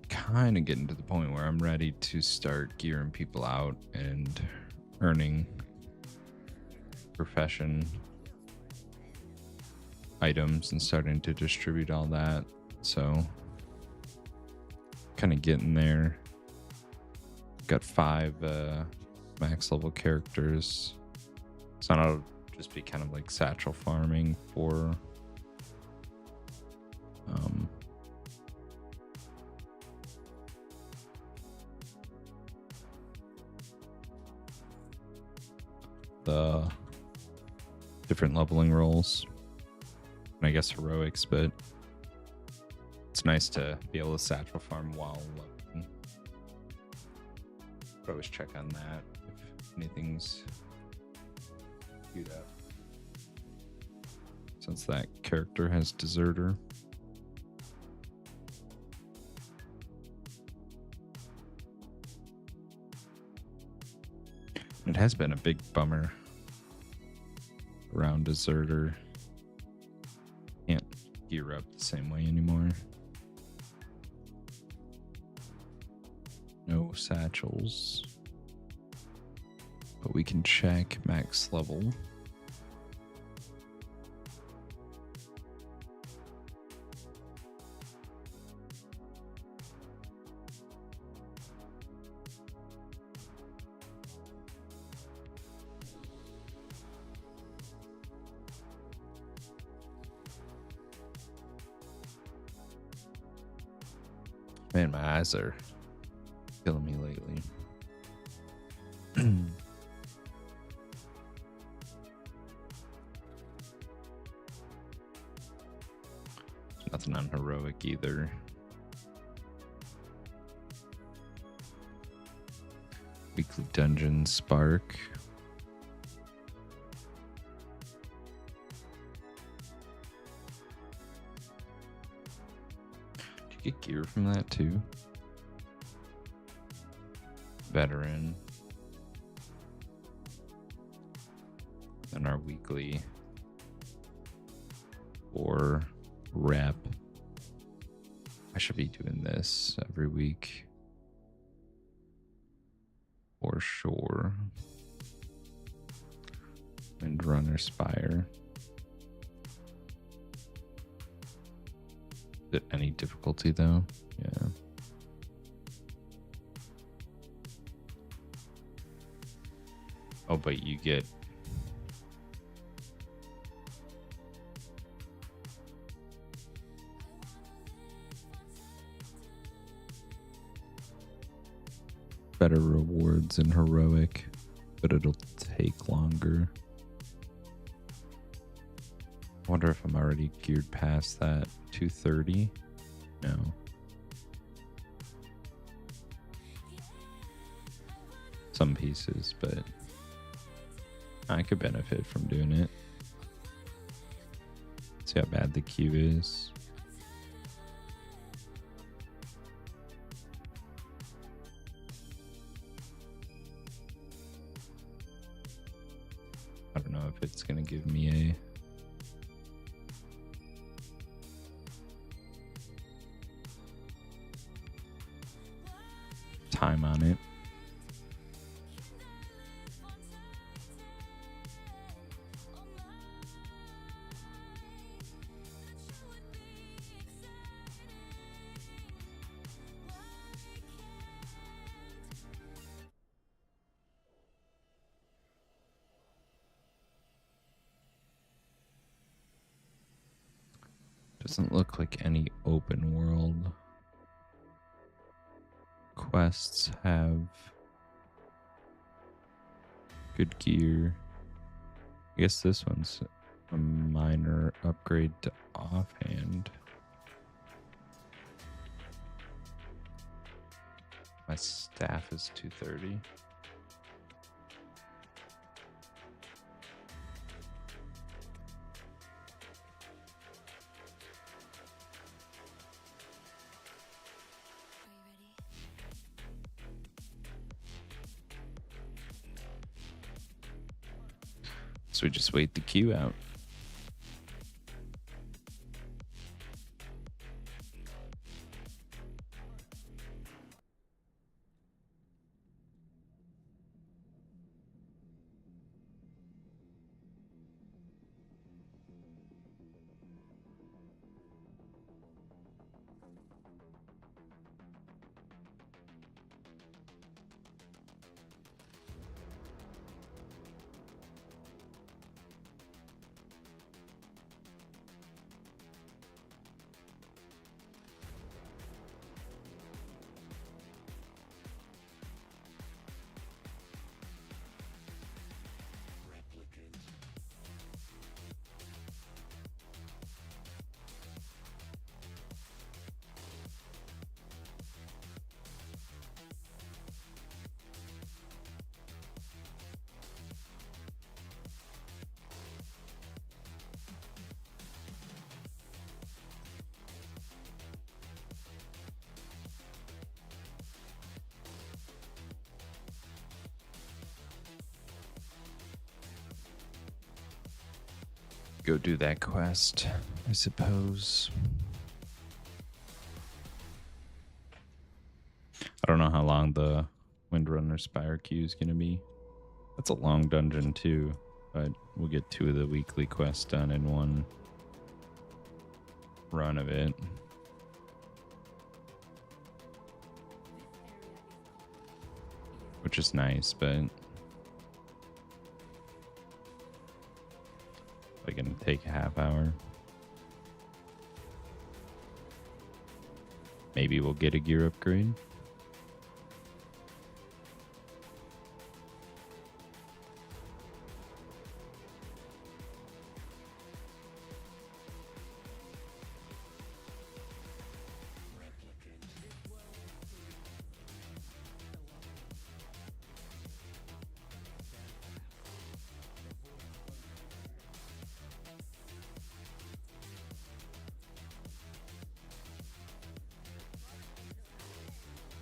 kind of getting to the point where I'm ready to start gearing people out and earning profession items and starting to distribute all that. So kind of getting there. Got 5 max level characters. So I'll just be kind of like satchel farming for the different leveling roles. And I guess heroics, but it's nice to be able to satchel farm while leveling. But always check on that if anything's queued up. Since that character has deserter. It has been a big bummer around deserter. Can't gear up the same way anymore. No satchels. But we can check max level. Man, my eyes are killing me lately. There's nothing on heroic either. Weekly dungeon spark. Get gear from that too. Veteran. And our weekly or rep. I should be doing this every week. For sure. And runner spire. Is it any difficulty though? Yeah. Oh, but you get better rewards in heroic, but it'll take longer. I wonder if I'm already geared past that 230. No. Some pieces, but I could benefit from doing it. See how bad the queue is. I don't know if it's going to give me a time on it. Doesn't look like any open world quests have good gear. I guess this one's a minor upgrade to offhand. My staff is 230. So we just wait the queue out. Go do that quest, I suppose. I don't know how long the Windrunner Spire queue is going to be. That's a long dungeon too, but we'll get 2 of the weekly quests done in one run of it. Which is nice, but like gonna take a half hour. Maybe we'll get a gear upgrade.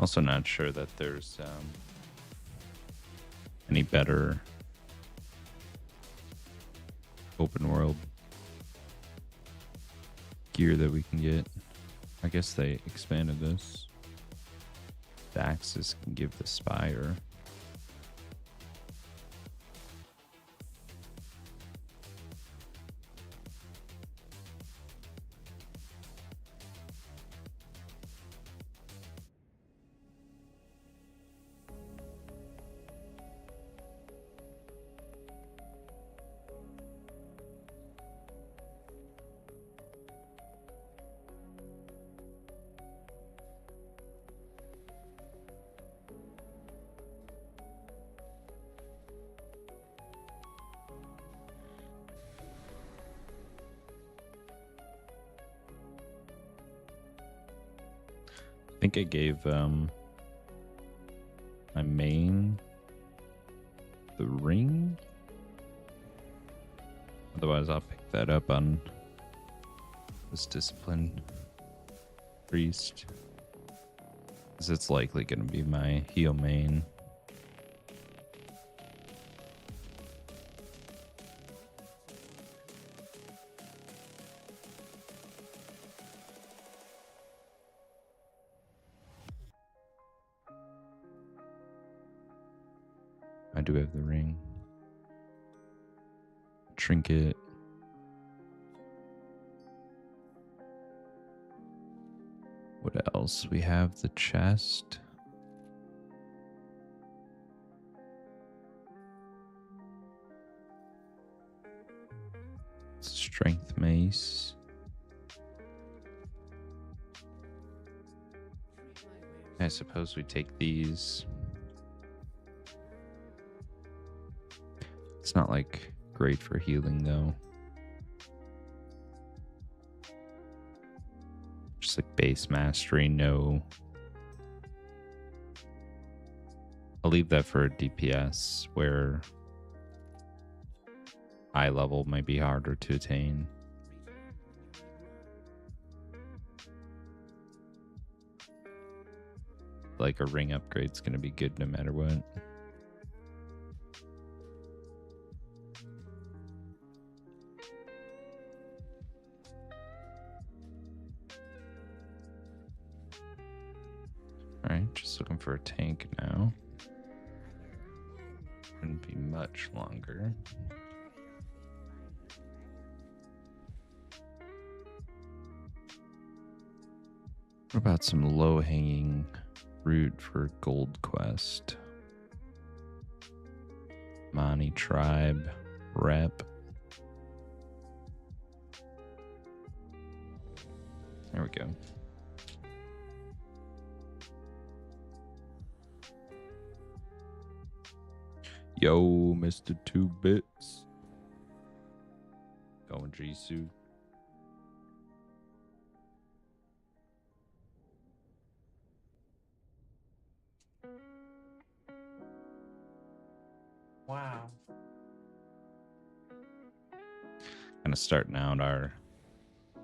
Also not sure that there's any better open world gear that we can get. I guess they expanded this. The axes can give the spire. I think I gave my main the ring. Otherwise, I'll pick that up on this discipline priest, because it's likely going to be my heal main. I do have the ring. Trinket. What else? We have the chest. Strength mace. I suppose we take these. It's not like great for healing though. Just like base mastery, no. I'll leave that for DPS where high level might be harder to attain. Like a ring upgrade's gonna be good no matter what. Alright, just looking for a tank now. Wouldn't be much longer. What about some low-hanging fruit for gold quest? Mani tribe rep. There we go. Yo, Mr. 2 Bits. Going Jisoo. Wow. Kind of starting out our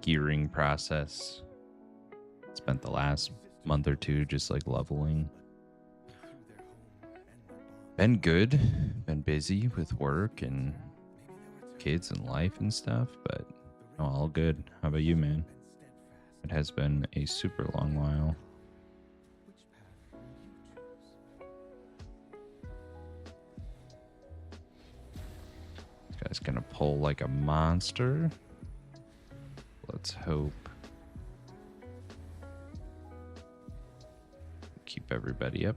gearing process. Spent the last month or two just like leveling. Been good. Been busy with work and kids and life and stuff, but all good. How about you, man? It has been a super long while. This guy's gonna pull like a monster. Let's hope. Keep everybody up.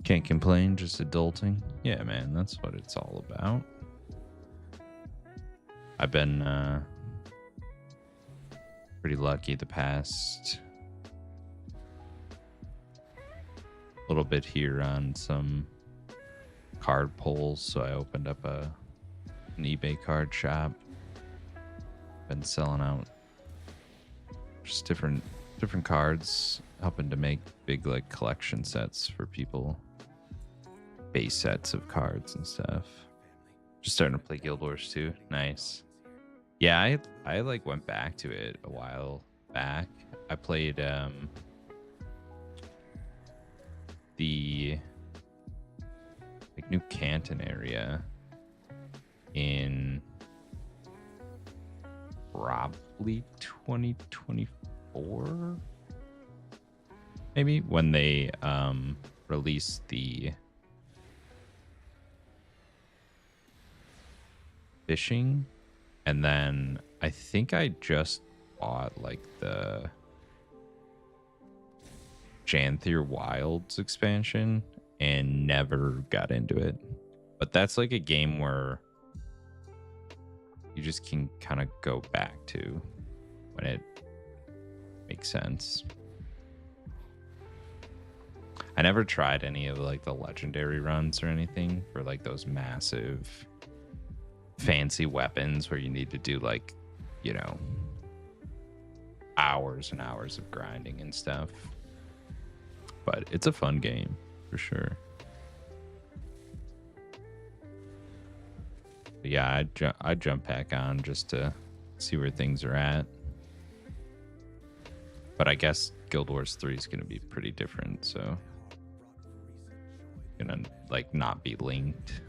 Can't complain, just adulting. Yeah, man, that's what it's all about. I've been pretty lucky the past little bit here on some card pulls, so I opened up an eBay card shop. Been selling out just different cards, helping to make big like collection sets for people. Base sets of cards and stuff. Just starting to play Guild Wars 2. Nice. Yeah, I like went back to it a while back. I played the like New Canton area in probably 2024, maybe, when they released the fishing. And then I think I just bought like the Janthier Wilds expansion and never got into it. But that's like a game where you just can kind of go back to when it makes sense. I never tried any of like the legendary runs or anything for like those massive fancy weapons where you need to do like, you know, hours and hours of grinding and stuff. But it's a fun game for sure. But yeah, I'd jump back on just to see where things are at. But I guess Guild Wars 3 is going to be pretty different, so gonna like not be linked.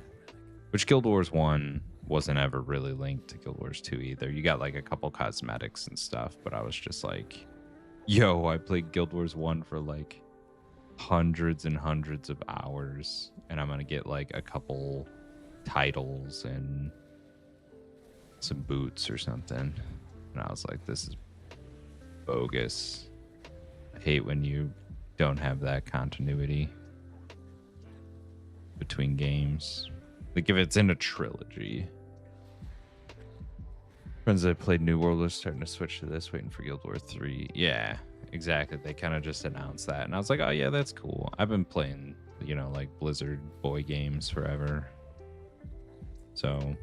Which Guild Wars 1 wasn't ever really linked to Guild Wars 2 either. You got like a couple cosmetics and stuff, but I was just like, yo, I played Guild Wars 1 for like hundreds and hundreds of hours, and I'm gonna get like a couple titles and some boots or something. And I was like, this is bogus. I hate when you don't have that continuity between games. Like if it's in a trilogy. Friends that played New World are starting to switch to this, waiting for Guild Wars 3. Yeah, exactly. They kind of just announced that. And I was like, oh, yeah, that's cool. I've been playing, you know, like Blizzard boy games forever. So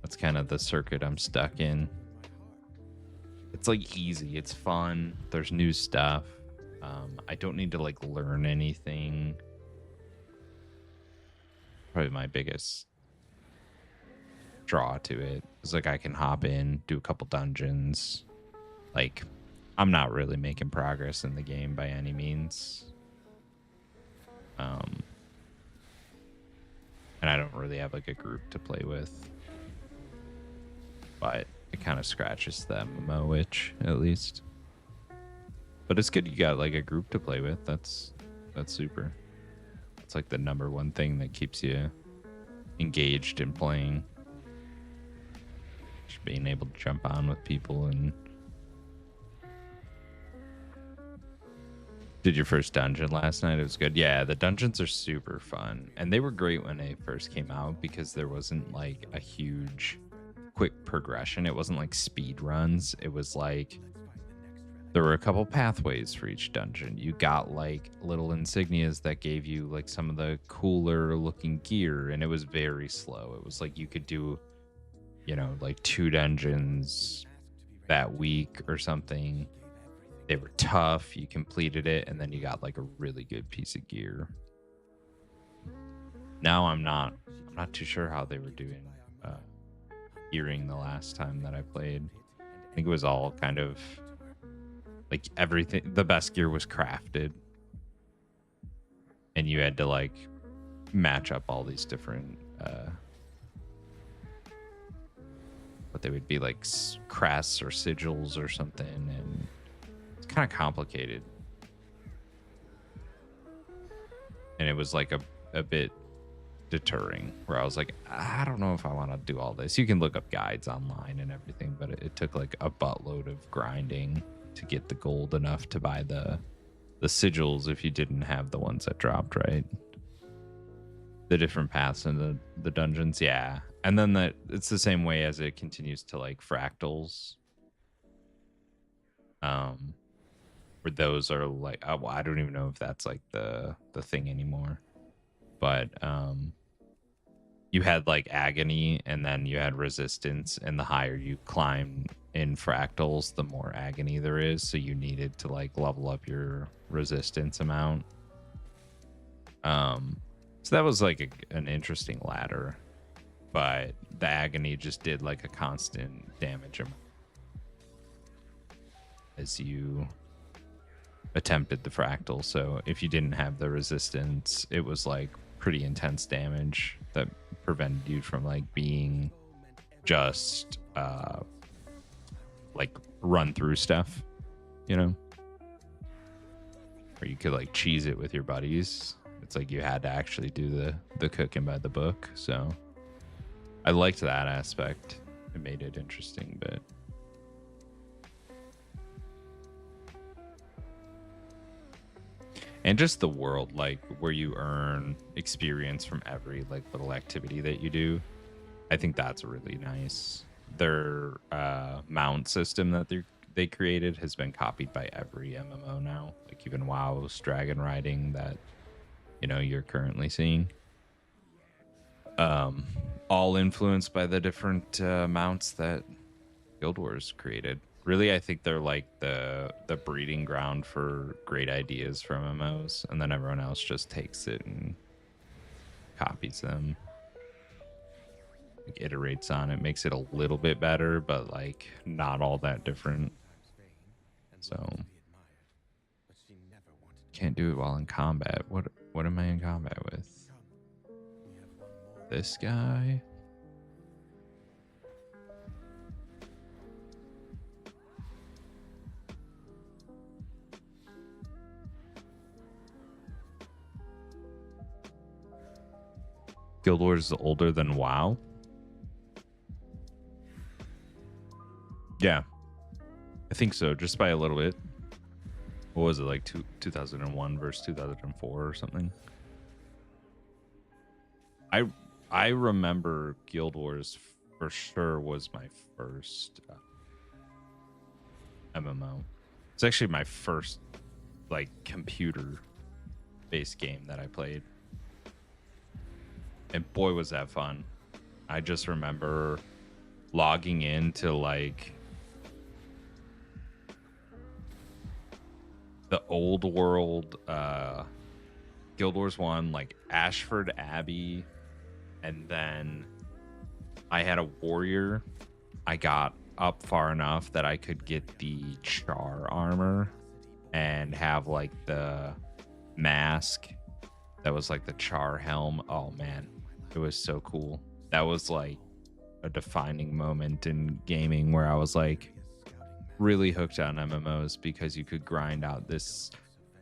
that's kind of the circuit I'm stuck in. It's like easy. It's fun. There's new stuff. I don't need to like learn anything. Probably my biggest draw to it is like I can hop in, do a couple dungeons. Like I'm not really making progress in the game by any means. And I don't really have like a group to play with. But it kind of scratches the MMO itch at least. But it's good you got like a group to play with. That's super. It's like the number one thing that keeps you engaged in playing. Just being able to jump on with people. And did your first dungeon last night? It was good. Yeah, the dungeons are super fun. And they were great when they first came out because there wasn't like a huge quick progression. It wasn't like speed runs. It was like there were a couple pathways for each dungeon. You got like little insignias that gave you like some of the cooler looking gear, and it was very slow. It was like you could do, you know, like 2 dungeons that week or something. They were tough. You completed it, and then you got like a really good piece of gear. Now I'm not too sure how they were doing gearing the last time that I played. I think it was all kind of like everything. The best gear was crafted, and you had to like match up all these different what they would be like crests or sigils or something, and it's kind of complicated. And it was like a bit deterring, where I was like, I don't know if I want to do all this. You can look up guides online and everything, but it took like a buttload of grinding to get the gold enough to buy the sigils if you didn't have the ones that dropped, right? The different paths in the dungeons, yeah. And then it's the same way as it continues to like fractals. Where those are like, well, I don't even know if that's like the thing anymore. But you had like agony, and then you had resistance, and the higher you climb in fractals, the more agony there is. So you needed to like level up your resistance amount. So that was like an interesting ladder, but the agony just did like a constant damage as you attempted the fractal. So if you didn't have the resistance, it was like pretty intense damage that prevented you from like being just like run through stuff, you know, or you could like cheese it with your buddies. It's like you had to actually do the cooking by the book. So I liked that aspect. It made it interesting. But and just the world, like where you earn experience from every like little activity that you do, I think that's really nice. Their mount system that they created has been copied by every MMO now, like even WoW's dragon riding that, you know, you're currently seeing. All influenced by the different mounts that Guild Wars created. Really, I think they're like the breeding ground for great ideas from MMOs, and then everyone else just takes it and copies them, like iterates on it, makes it a little bit better, but like not all that different. So can't do it while in combat. What am I in combat with? This guy? Guild Wars is older than WoW? Yeah, I think so, just by a little bit. What was it, like 2001 versus 2004 or something? I remember Guild Wars for sure was my first MMO. It's actually my first like computer based game that I played. And boy was that fun. I just remember logging into like the old world Guild Wars 1, like Ashford Abbey, and then I had a warrior. I got up far enough that I could get the char armor and have like the mask that was like the char helm. Oh man, it was so cool. That was like a defining moment in gaming where I was like really hooked on MMOs because you could grind out this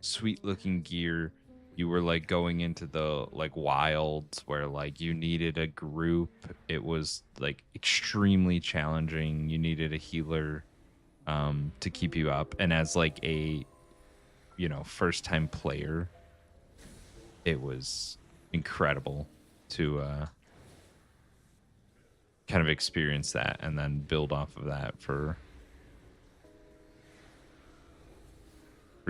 sweet looking gear. You were like going into the like wilds where like you needed a group. It was like extremely challenging. You needed a healer to keep you up. And as like a, you know, first time player, it was incredible to kind of experience that and then build off of that for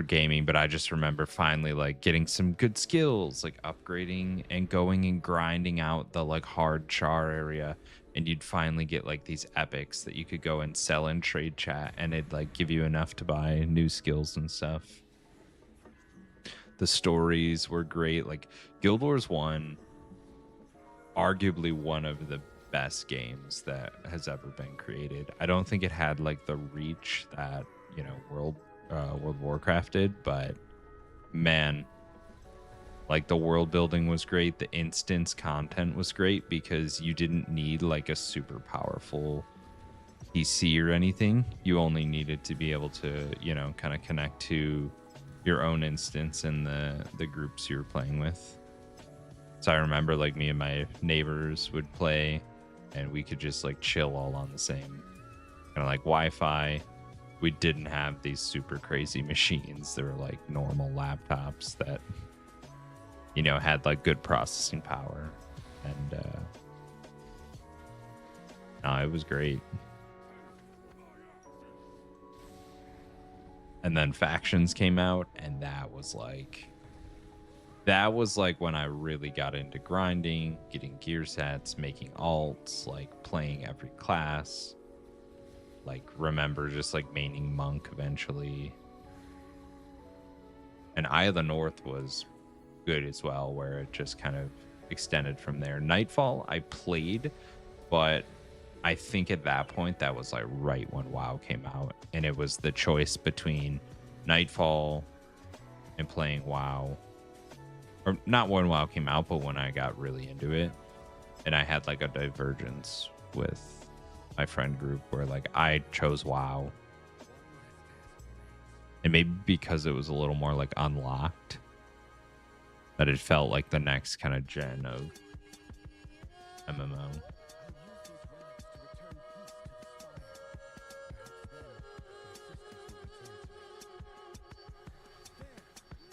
gaming. But I just remember finally like getting some good skills, like upgrading and going and grinding out the like hard char area, and you'd finally get like these epics that you could go and sell in trade chat, and it'd like give you enough to buy new skills and stuff. The stories were great. Like Guild Wars 1, arguably one of the best games that has ever been created. I don't think it had like the reach that, you know, World of Warcraft did, but man, like the world building was great. The instance content was great because you didn't need like a super powerful PC or anything. You only needed to be able to, you know, kind of connect to your own instance and the groups you were playing with. So I remember like me and my neighbors would play and we could just like chill all on the same kind of like Wi-Fi. We didn't have these super crazy machines. They were like normal laptops that, you know, had like good processing power. And no, it was great. And then factions came out, and that was like when I really got into grinding, getting gear sets, making alts, like playing every class. Like remember just like maining monk eventually. And Eye of the North was good as well, where it just kind of extended from there. Nightfall I played, but I think at that point that was like right when WoW came out, and it was the choice between Nightfall and playing WoW, or not when WoW came out, but when I got really into it. And I had like a divergence with my friend group where like I chose WoW, and maybe because it was a little more like unlocked, that it felt like the next kind of gen of MMO.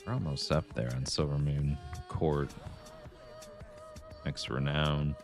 We're almost up there on Silver Moon Court. Next to Renown.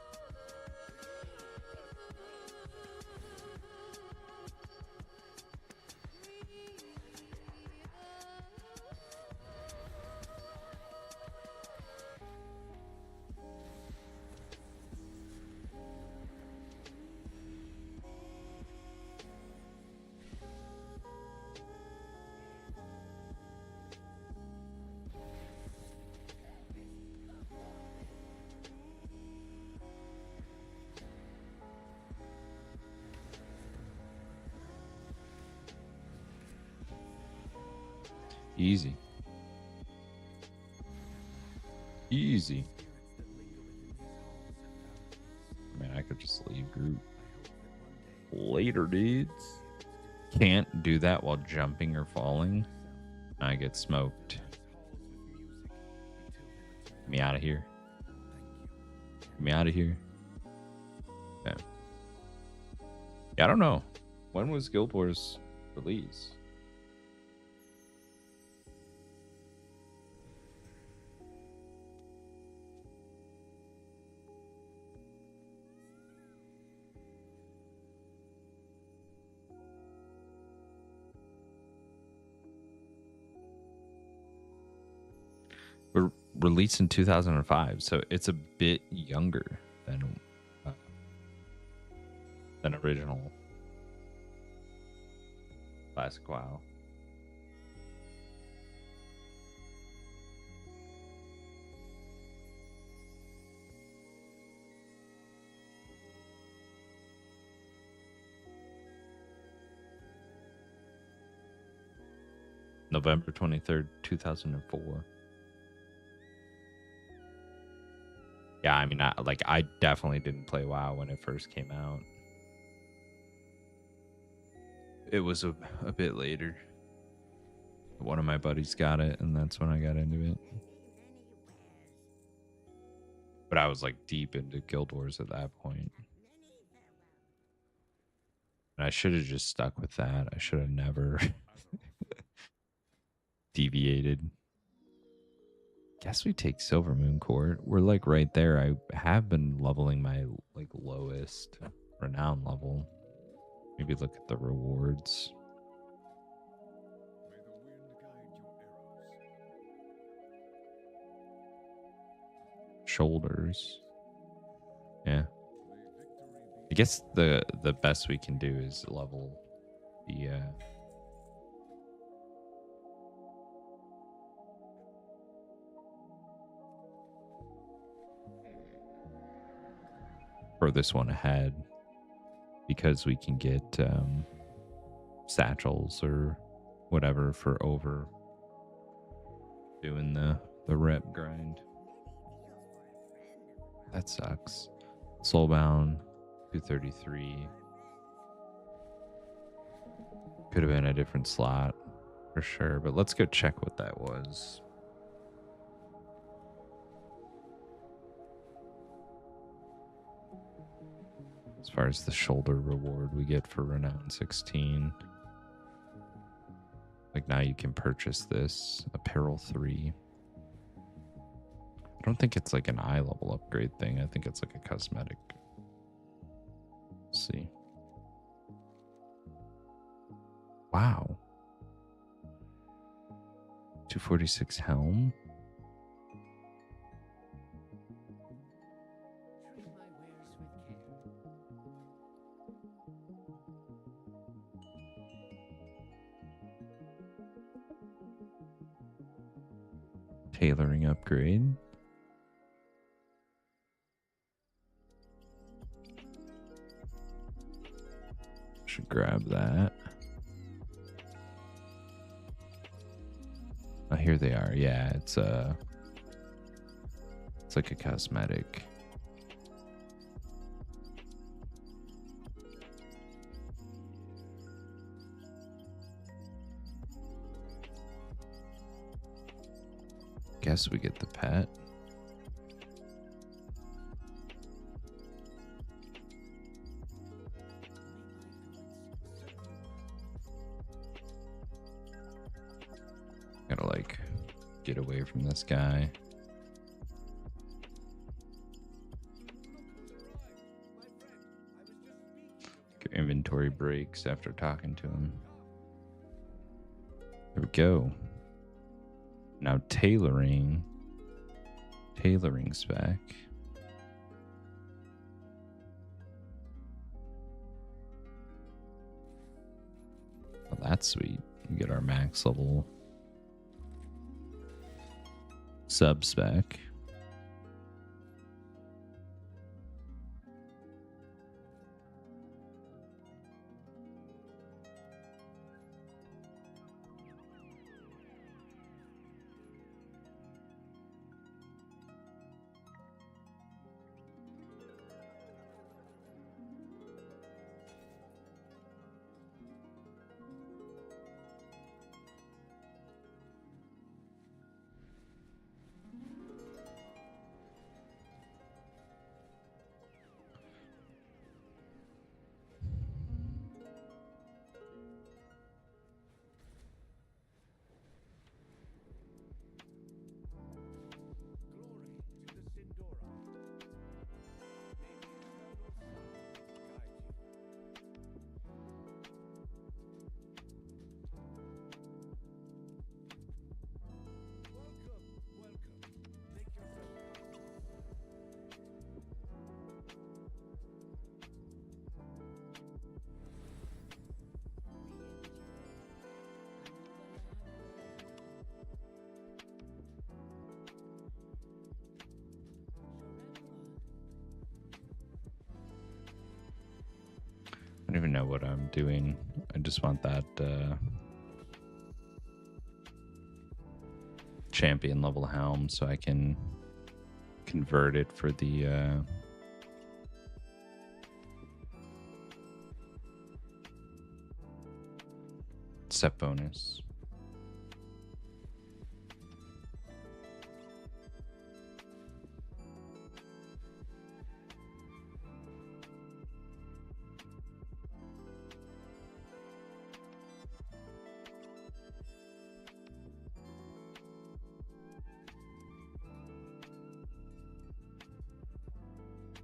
Easy. Easy. I mean, I could just leave group. Later, dudes. Can't do that while jumping or falling. I get smoked. Get me out of here. Get me out of here. Okay. Yeah, I don't know. When was Guild Wars released? released in 2005, so it's a bit younger uh, than original classic WoW. November 23rd, 2004. Yeah, I mean, I definitely didn't play WoW when it first came out. It was a bit later. One of my buddies got it, and that's when I got into it. But I was like deep into Guild Wars at that point. And I should have just stuck with that. I should have never deviated. Guess we take Silver Moon Court. We're like right there. I have been leveling my like lowest renown level. Maybe look at the rewards. Shoulders. Yeah. I guess the best we can do is level the furthest one ahead, because we can get satchels or whatever for over doing the rep grind. That sucks. Soulbound 233. Could have been a different slot for sure, but let's go check what that was. As far as the shoulder reward we get for Renown 16. Like now you can purchase this. Apparel 3. I don't think it's like an eye level upgrade thing. I think it's like a cosmetic. Let's see. Wow. 246 helm. Tailoring upgrade. Should grab that. Oh, here they are. Yeah, it's like a cosmetic. Guess we get the pet. Gotta like get away from this guy. Your inventory breaks after talking to him. There we go. Now tailoring spec. Oh, that's sweet. We get our max level sub spec. don't even know what I'm doing. I just want that champion level helm so I can convert it for the set bonus.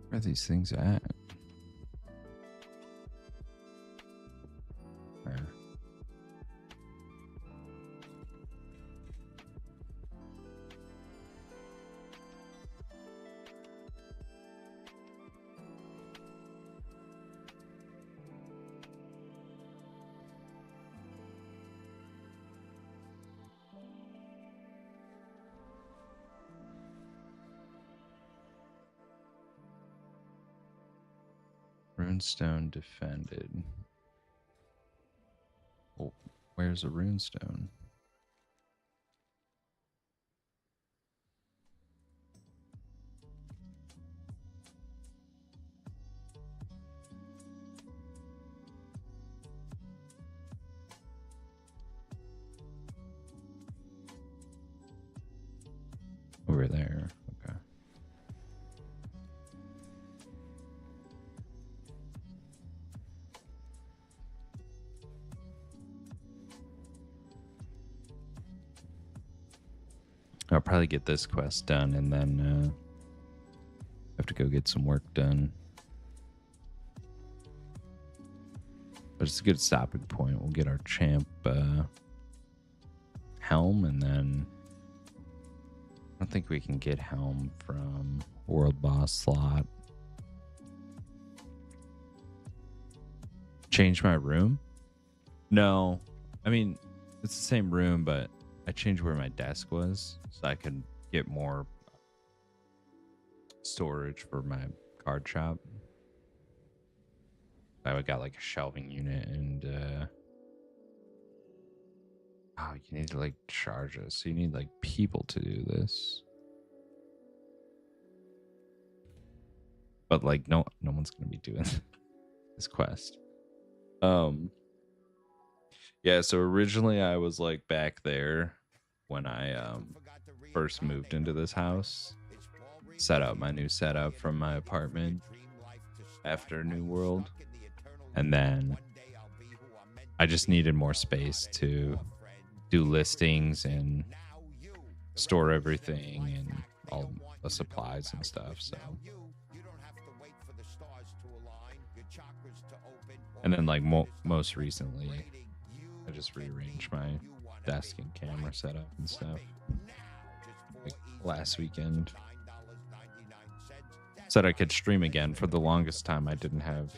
Where are these things at? There. Runestone defended. Oh, where's a runestone? Over there. Okay. I'll probably get this quest done and then have to go get some work done. But it's a good stopping point. We'll get our champ helm, and then I don't think we can get helm from world boss slot. Change my room? No. I mean, it's the same room, but I changed where my desk was so I could get more storage for my card shop. I got like a shelving unit and oh, you need to like charge us. So you need like people to do this. But like no one's gonna be doing this quest. Yeah, so originally I was like back there when I first moved into this house. Set up my new setup from my apartment after New World. And then I just needed more space to do listings and store everything and all the supplies and stuff. So, and then like most recently, I just rearranged my desk and camera setup and stuff. Like last weekend, said I could stream again. For the longest time, I didn't have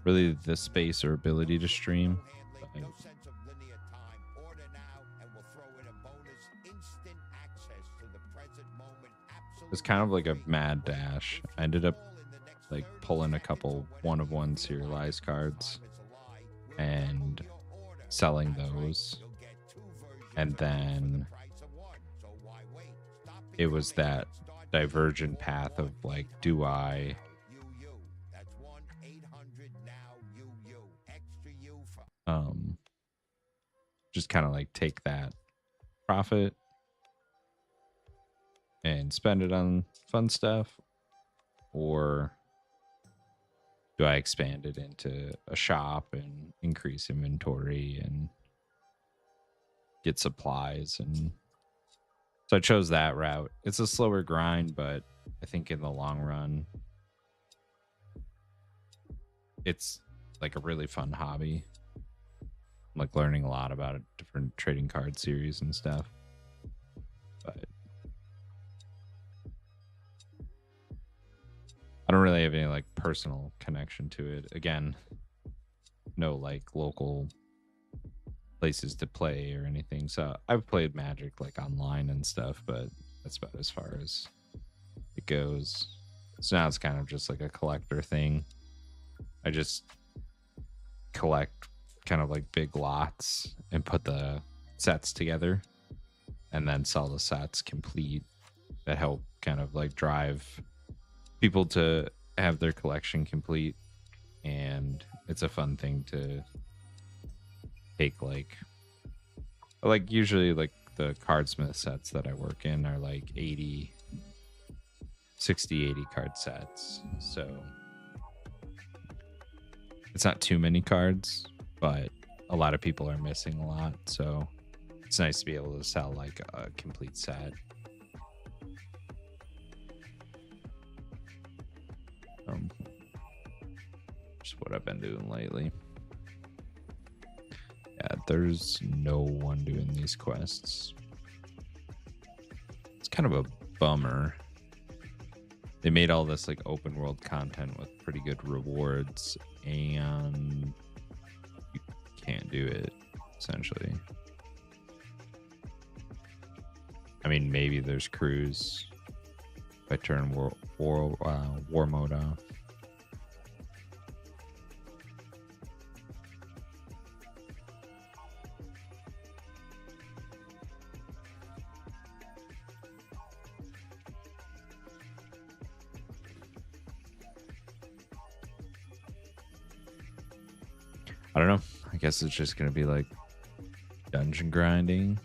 really the space or ability to stream. It was kind of like a mad dash. I ended up like pulling a couple one-of-one serialized cards and selling those. And then it was that divergent path of like, do I just kind of like take that profit and spend it on fun stuff, or do I expand it into a shop and increase inventory and get supplies? And so I chose that route. It's a slower grind, but I think in the long run, it's like a really fun hobby. I'm like learning a lot about different trading card series and stuff. But I don't really have any like personal connection to it. Again, no like local places to play or anything. So I've played Magic like online and stuff, but that's about as far as it goes. So now it's kind of just like a collector thing. I just collect kind of like big lots and put the sets together and then sell the sets complete that help kind of like drive people to have their collection complete. And it's a fun thing to take, like usually like the cardsmith sets that I work in are like 60 80 card sets, so it's not too many cards, but a lot of people are missing a lot, so it's nice to be able to sell like a complete set. Just what I've been doing lately. Yeah, there's no one doing these quests. It's kind of a bummer. They made all this like open world content with pretty good rewards, and you can't do it, essentially. I mean, maybe there's crews if I turn war mode off. I don't know. I guess it's just gonna be like dungeon grinding.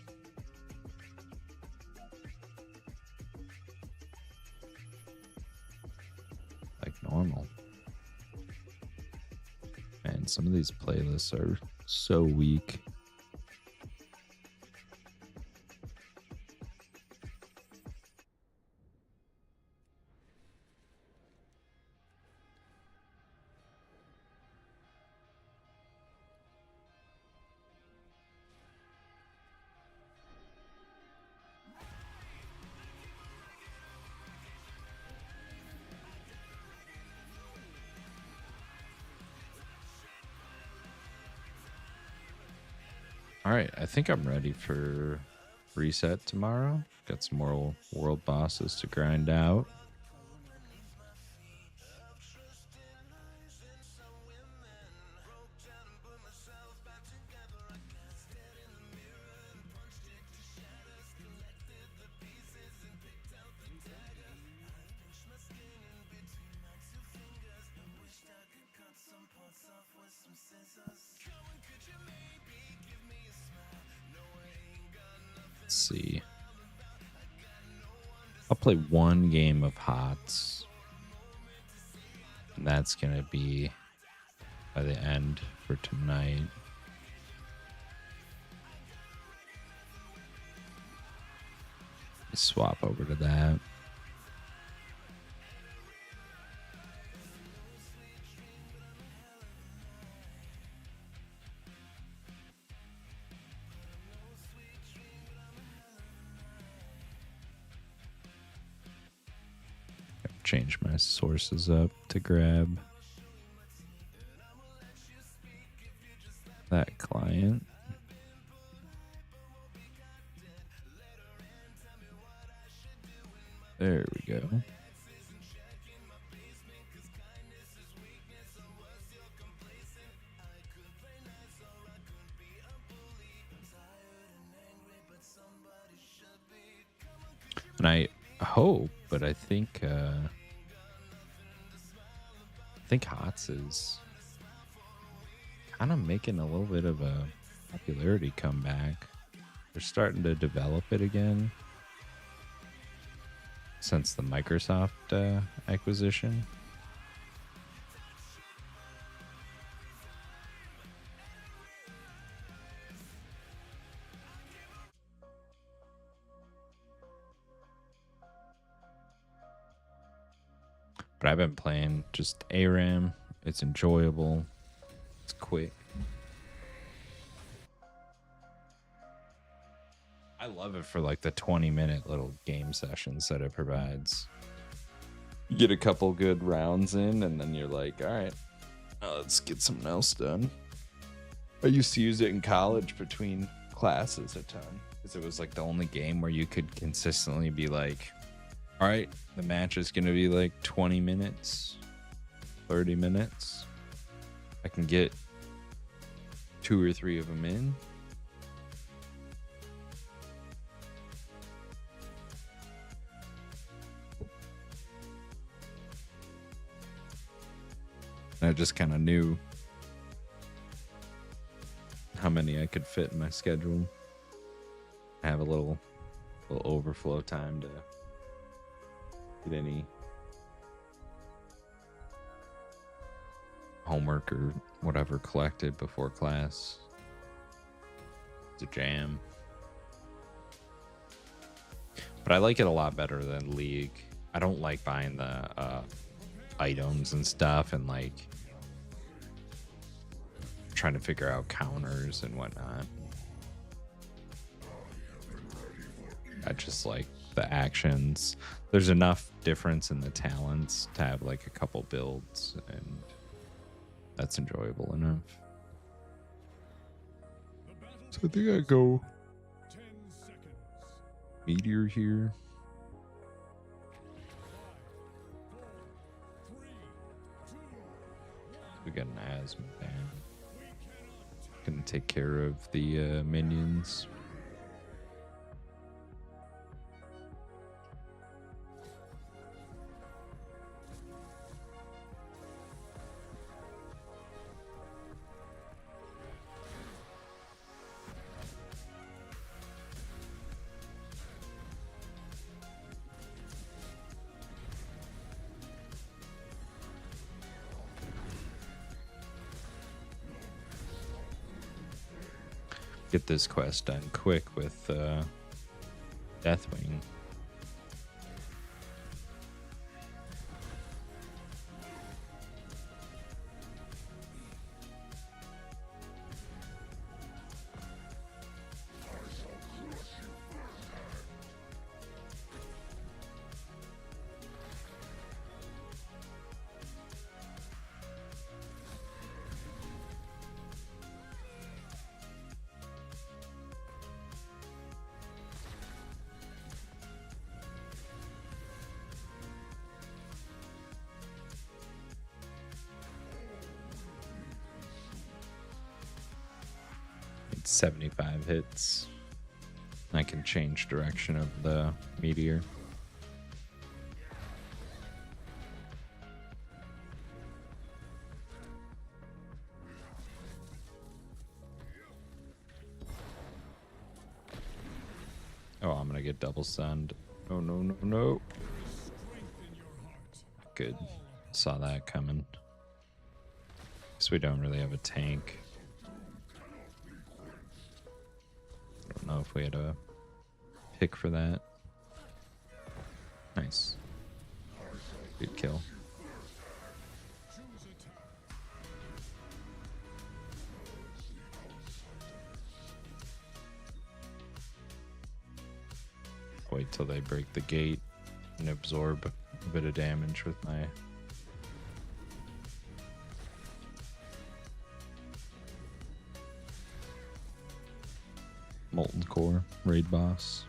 Like normal. Man, some of these playlists are so weak. All right, I think I'm ready for reset tomorrow. Got some more world bosses to grind out. Let's see. I'll play one game of HOTS. And that's going to be by the end for tonight. Let's swap over to that. Change my sources up to grab that client. There we go. And I hope, but I think HOTS is kind of making a little bit of a popularity comeback. They're starting to develop it again since the Microsoft acquisition. But I've been playing just ARAM. It's enjoyable. It's quick. I love it for like the 20-minute little game sessions that it provides. You get a couple good rounds in, and then you're like, all right, let's get something else done. I used to use it in college between classes a ton because it was like the only game where you could consistently be like, all right, the match is going to be like 20 minutes, 30 minutes. I can get 2 or 3 of them in. I just kind of knew how many I could fit in my schedule. I have a little overflow time to get any homework or whatever collected before class. It's a jam. But I like it a lot better than League. I don't like buying the items and stuff and like trying to figure out counters and whatnot. I just like the actions. There's enough difference in the talents to have like a couple builds, and that's enjoyable enough. So I think I go Meteor here. We got an asthma ban. Gonna take care of the minions. Get this quest done quick with Deathwing. It's 75 hits. I can change direction of the meteor. Oh, I'm gonna get double stunned. Oh, no, no, no. Good. Saw that coming. Guess we don't really have a tank. I don't know if we had a pick for that. Nice. Good kill. Wait till they break the gate and absorb a bit of damage with my Molten Core raid boss.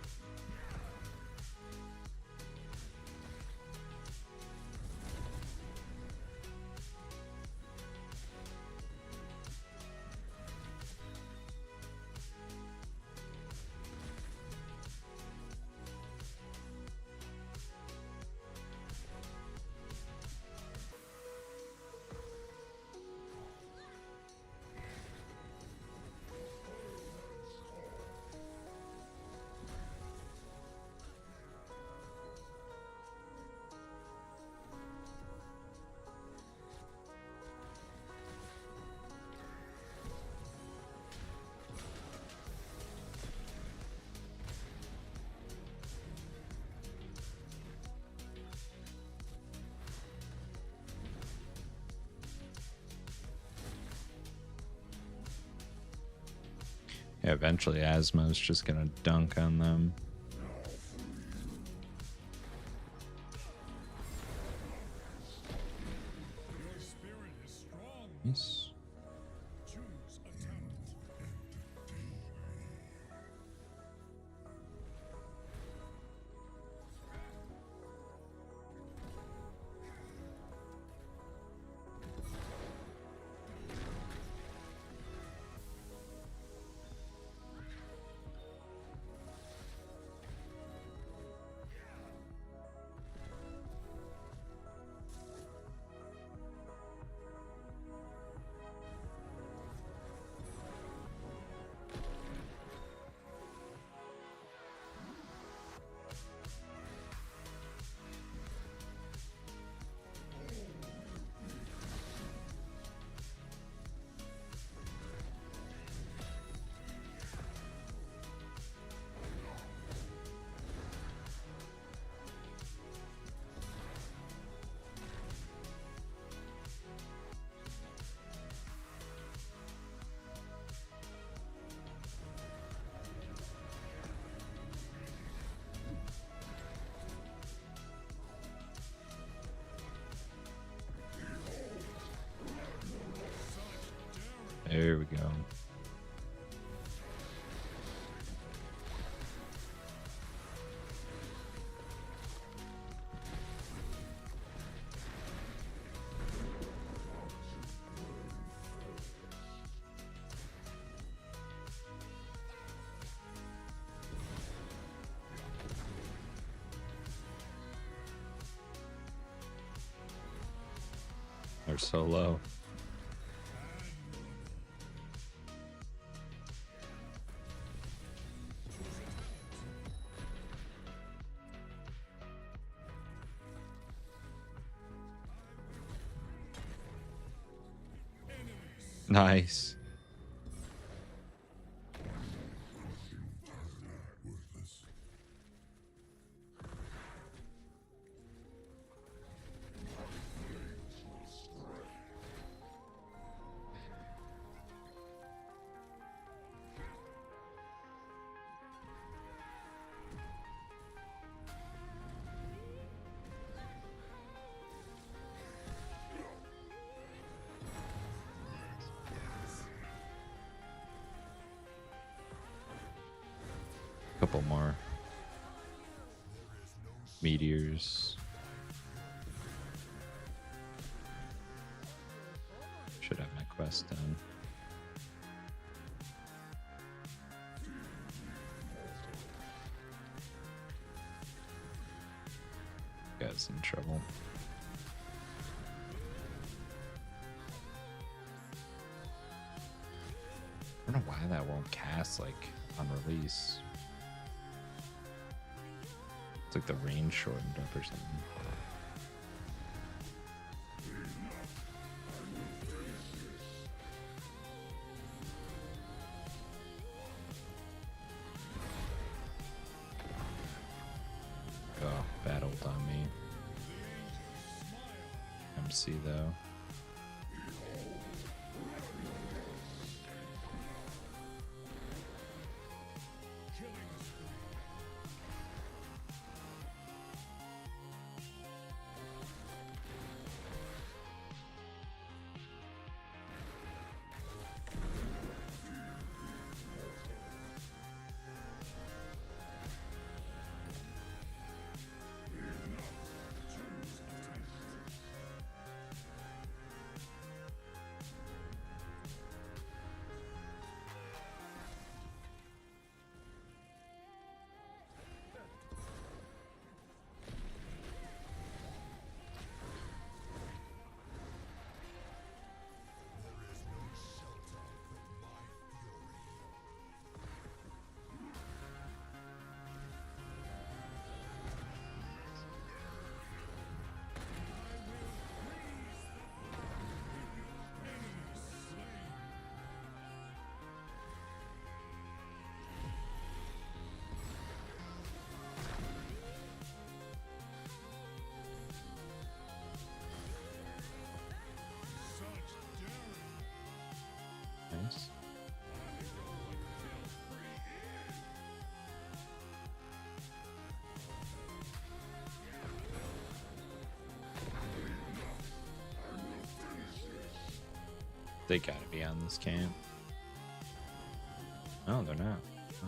Yeah, eventually Asthma is just gonna dunk on them. Nice. There we go. They're so low. Nice. Couple more meteors. Should have my quest done. Guy's in trouble. I don't know why that won't cast like on release. It's like the range shortened up or something. Oh, battled on me. MC though. Nice. They gotta be on this camp. No, they're not. Oh.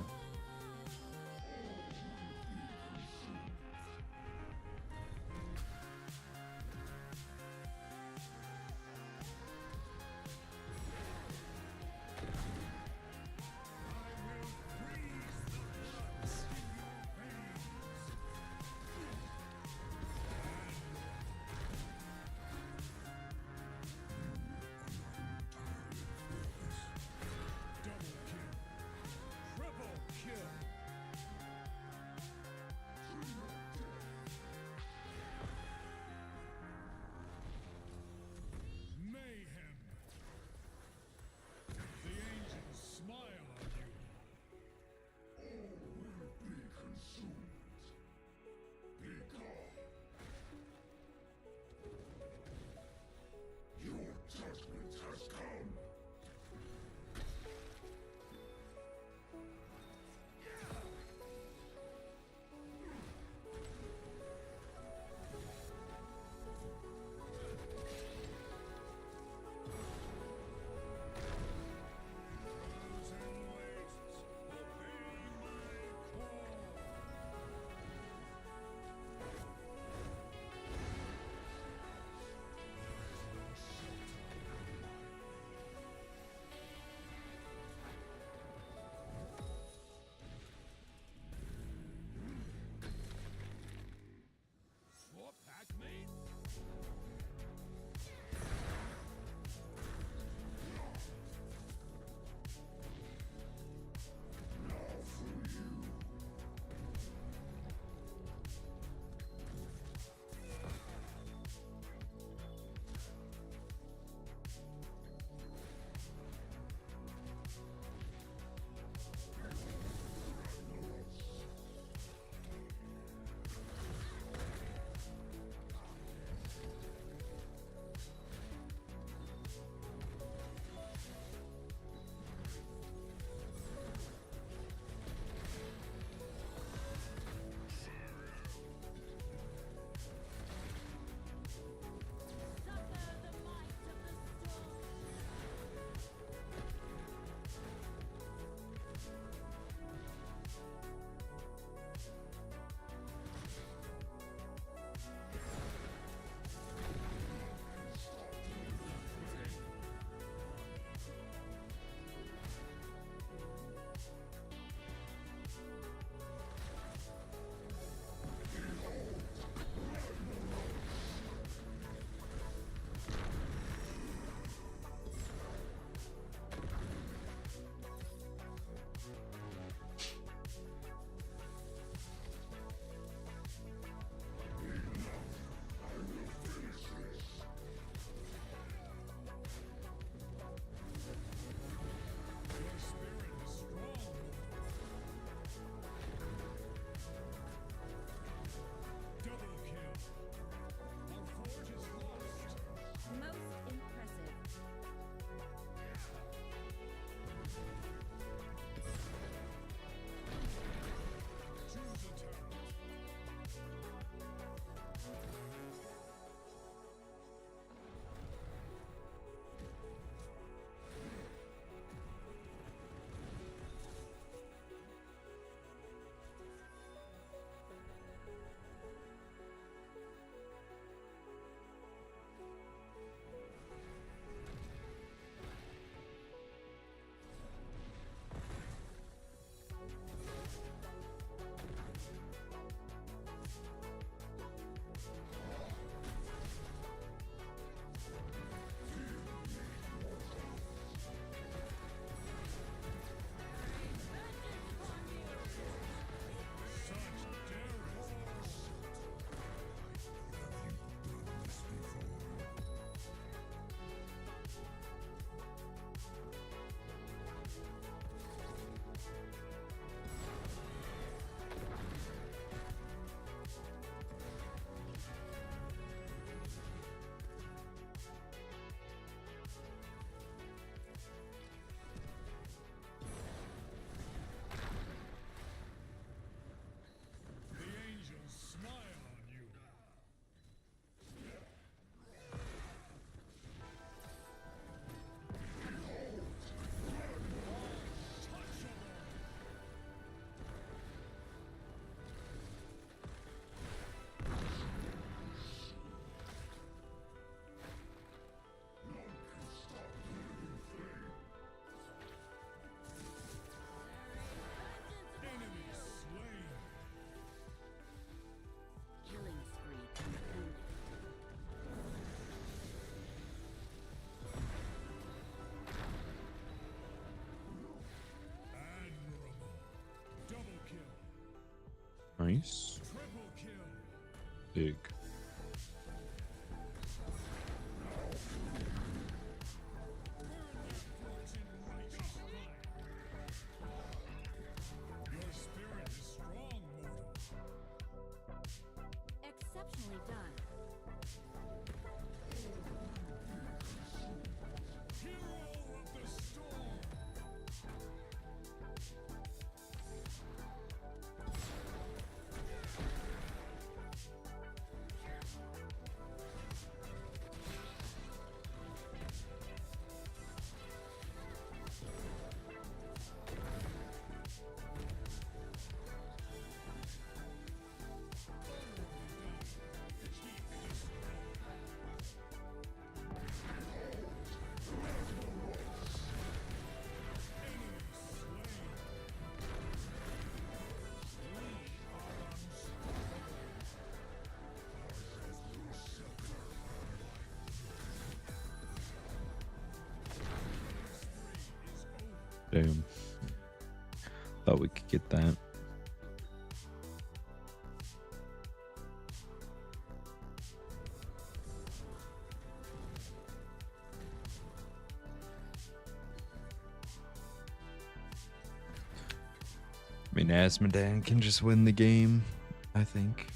Nice. Big. Exceptionally done. Damn. Thought we could get that. I mean, Asmodan can just win the game, I think.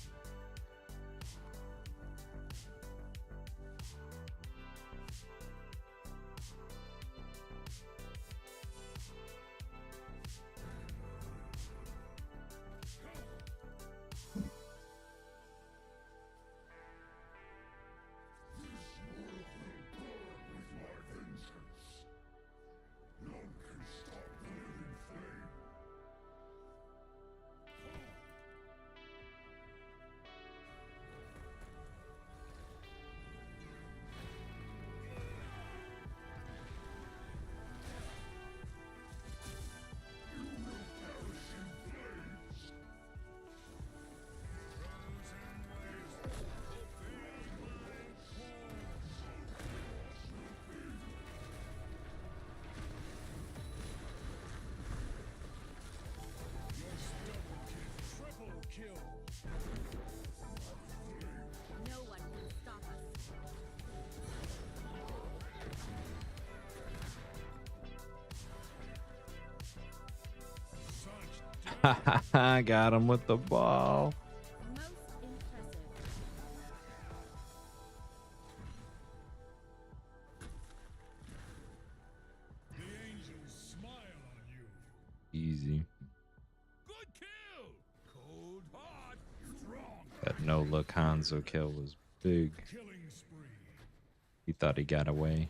No one can stop us. Got him with the ball. Most impressive. The angels smile on you. Easy. Good kill. Cold, hot, strong. That no look Hanzo kill was big. Killing spree. He thought he got away.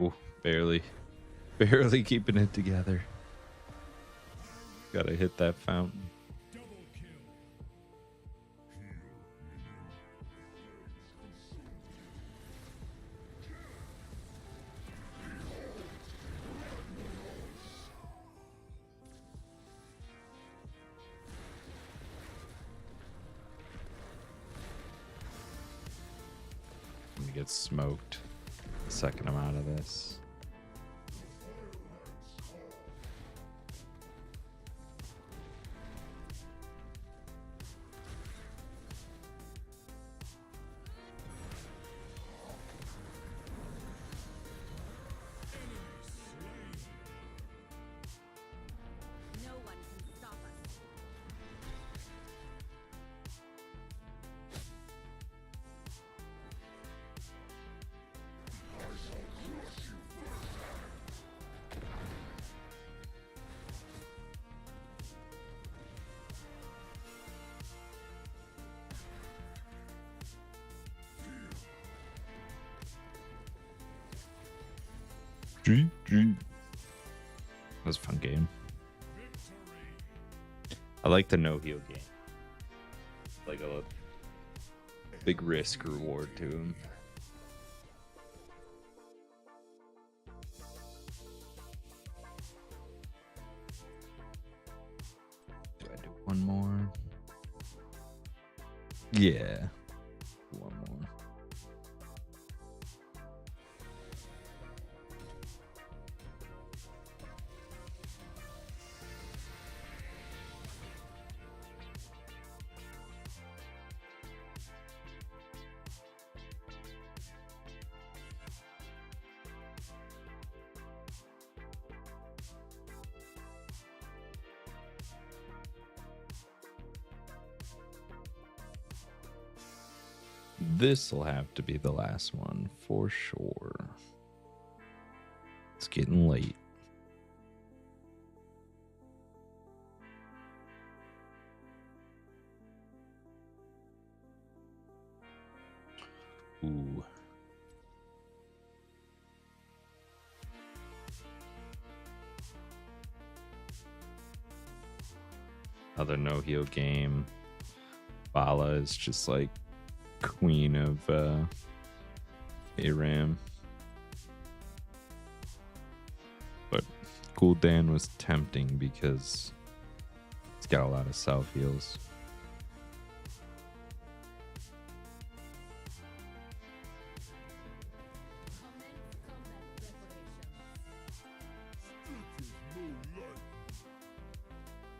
Oh, barely. Barely keeping it together. Gotta hit that fountain. I'm gonna get smoked the second I'm out of this. No one can stop us. That was a fun game. I like the no heal game. Like a big risk reward to him. Do I do one more? Yeah. One more. This will have to be the last one for sure. It's getting late. Ooh. Other no heal game. Bala is just like queen of ARAM. But Gul'dan was tempting because it's got a lot of self heals.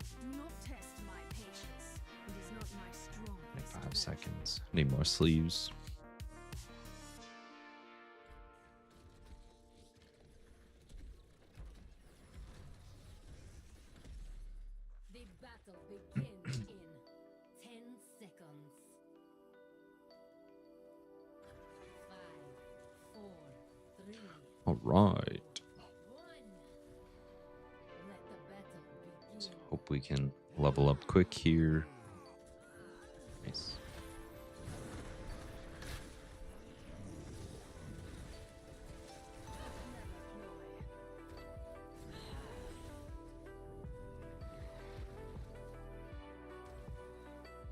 Do not test my patience. It is not my strongest. 5 seconds. Need more sleeves. The battle begins in 10 seconds. 5, 4, 3, All right. 1. Let the battle begin. Hope we can level up quick here. Nice.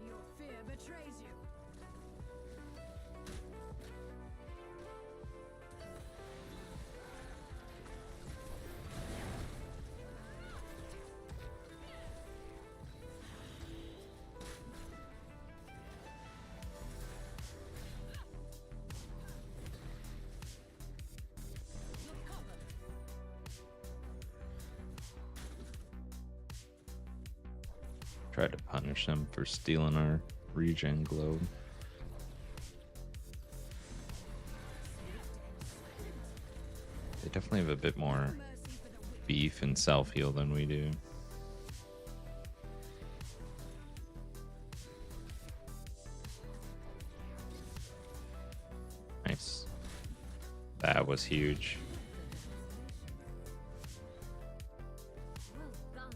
Your fear betrays you. Look covered. Try to punish them for stealing our regen globe. They definitely have a bit more Mercy for the wicked. beef and self heal than we do. Nice. That was huge. Well done.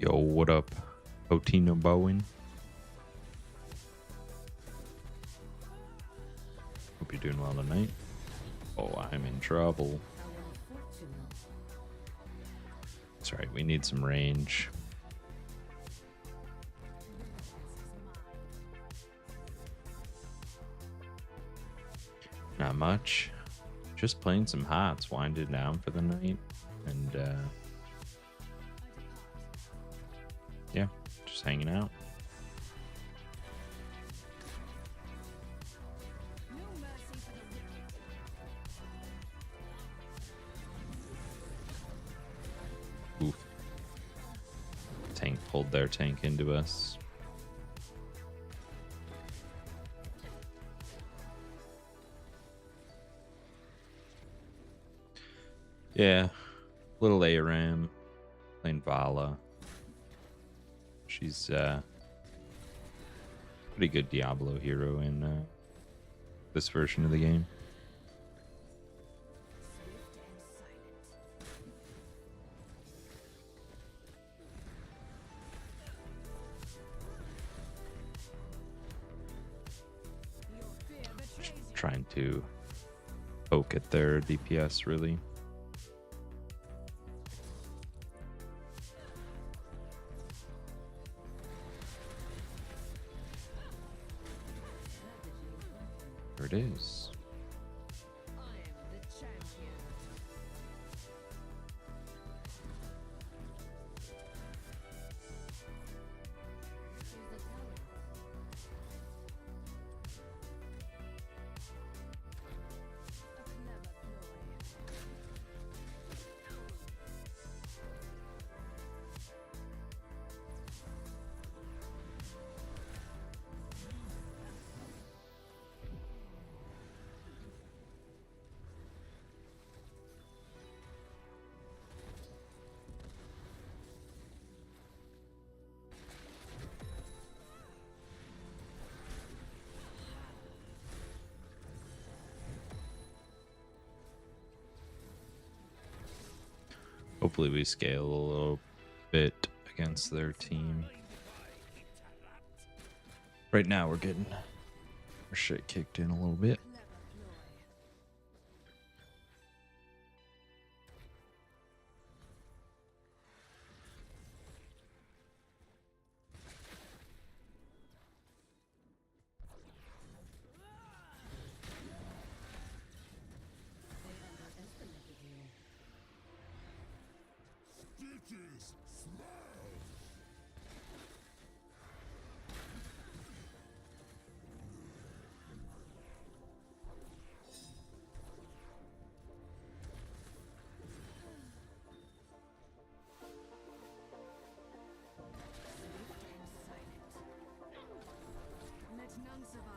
Yo, what up? Potino Bowen. Hope you're doing well tonight. Oh, I'm in trouble. That's right, we need some range. Not much. Just playing some hots, winding down for the night. And, yeah, just hanging out. No mercy for the wicked. Oof. Tank pulled their tank into us. Yeah, little ARAM playing Vala. She's pretty good Diablo hero in this version of the game. Just trying to poke at their DPS really. There it is. I am the champion. A clever ploy. Hopefully we scale a little bit against their team. Right now we're getting our shit kicked in a little bit. Clever ploy. Stitches, smile. Let none survive.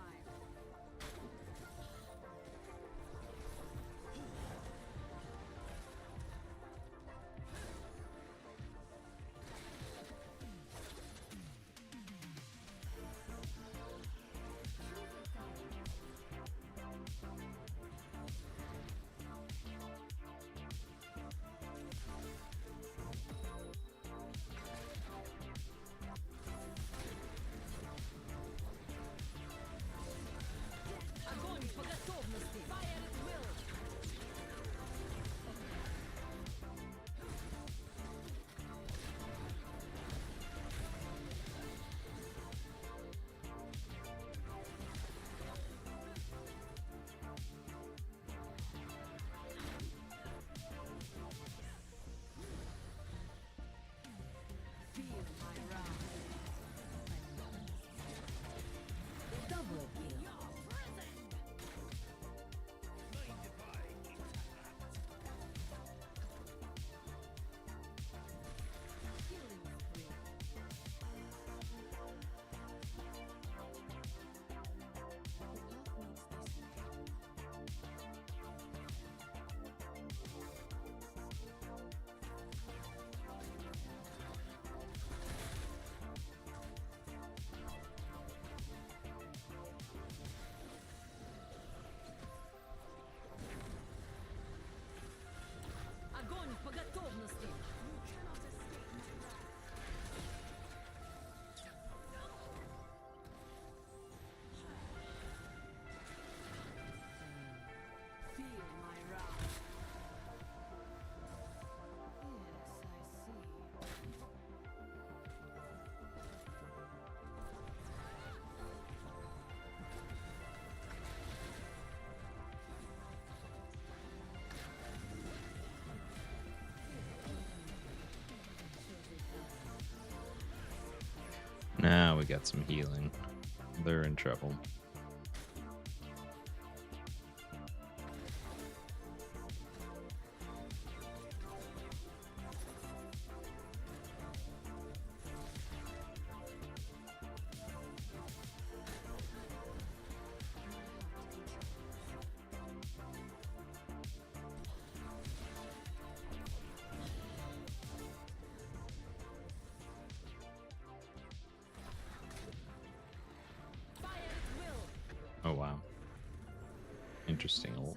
we got some healing. They're in trouble. Oh wow. Interesting. Survive.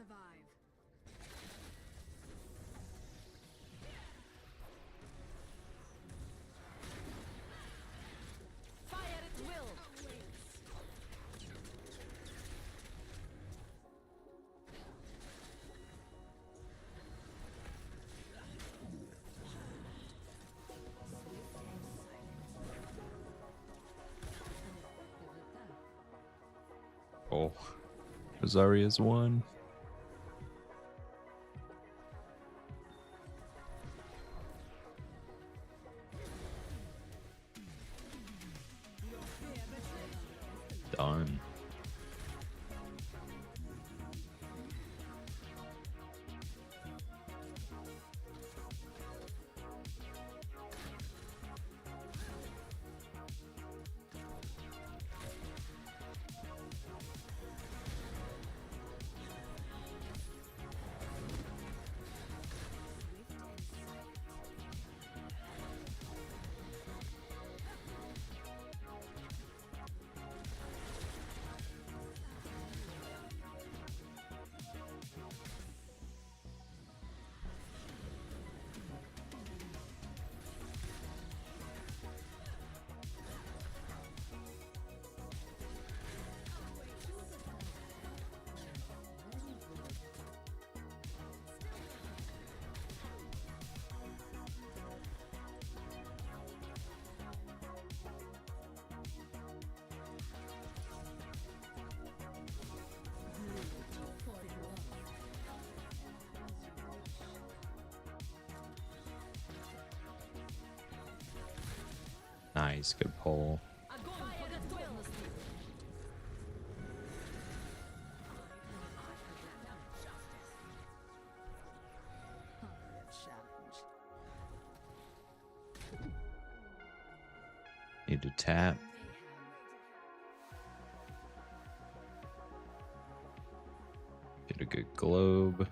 Fire at will. Oh. Rosaria's won. Done. Nice, good pull. Need to tap. Get a good globe.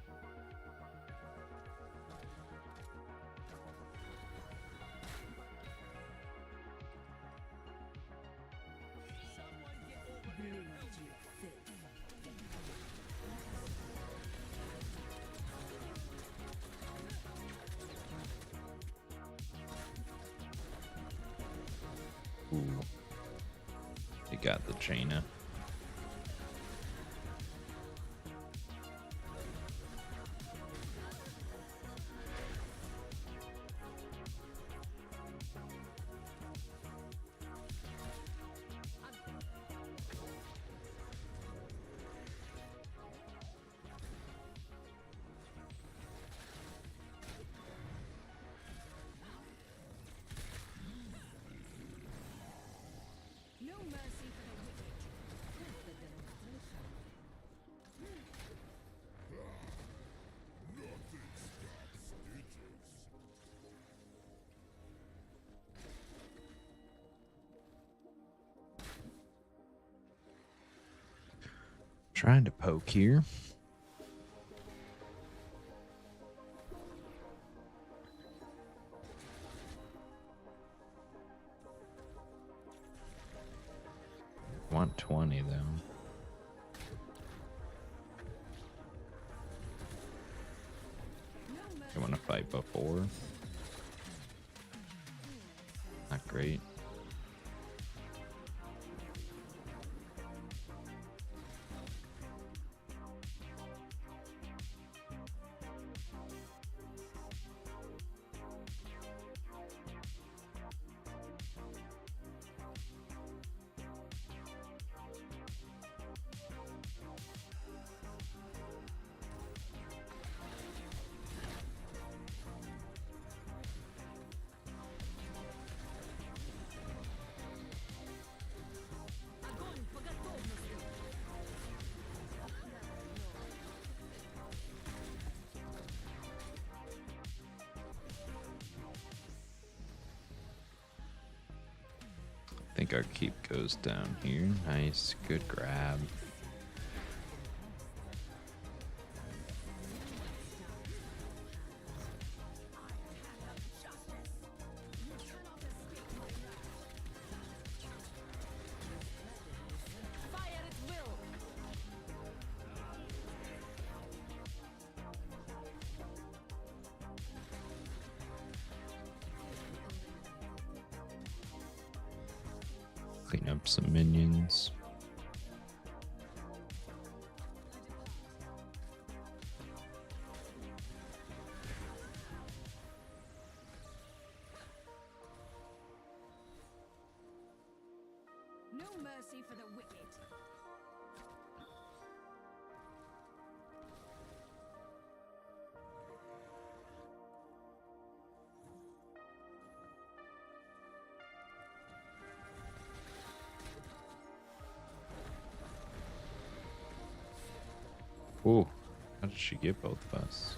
Ooh. They got the Jaina. No mercy for the wicked. Trying to poke here. Want 20 though. I want to fight before. Not great. think our keep goes down here. Nice, good grab. Clean up some minions. No mercy for the wicked. Oh, how did she get both of us?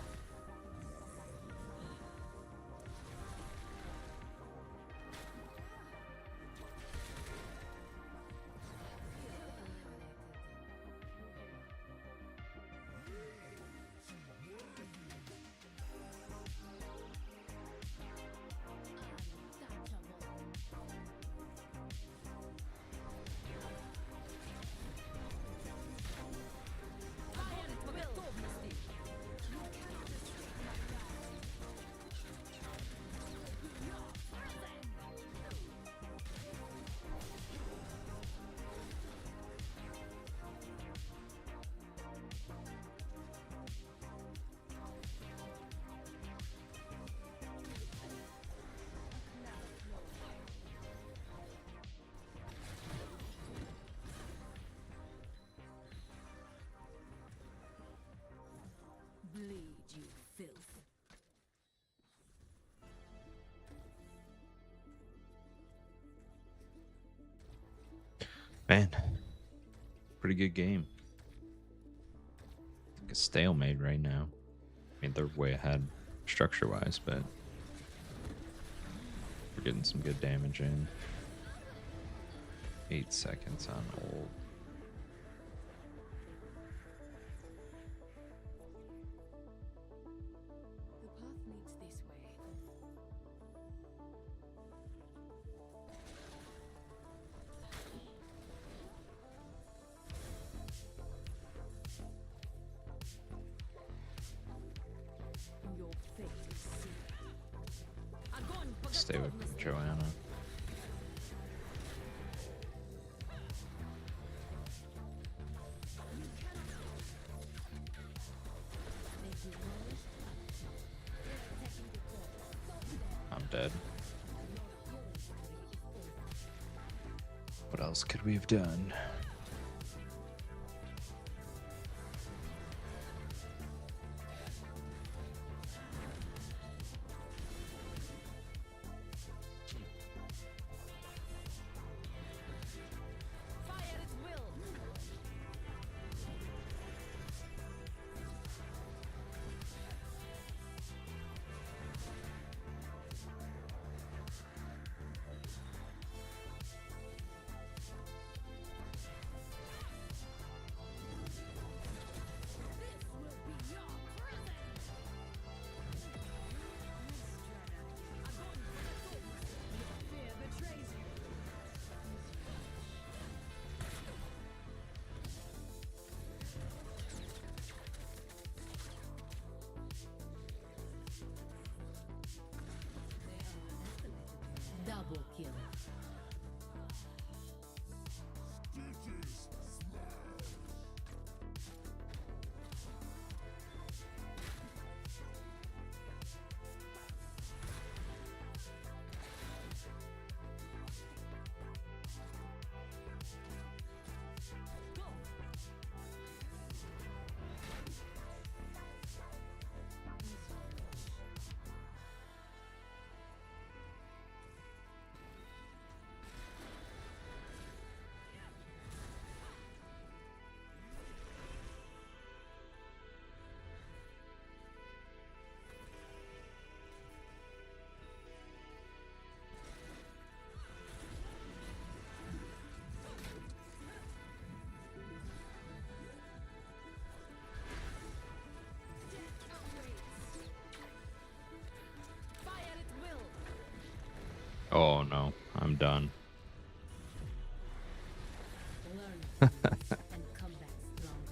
Bleed, you filth. Man, pretty good game. Like a stalemate right now. I mean, they're way ahead structure-wise, but we're getting some good damage in. 8 seconds on ult. The path leads this way. Your fate is sealed. Огонь по Stay with готовности. Joanna. I'm dead. What else could we have done? Fire at will. Fear betrays you. Double kill. Oh no, I'm done. Learn from me and come back stronger.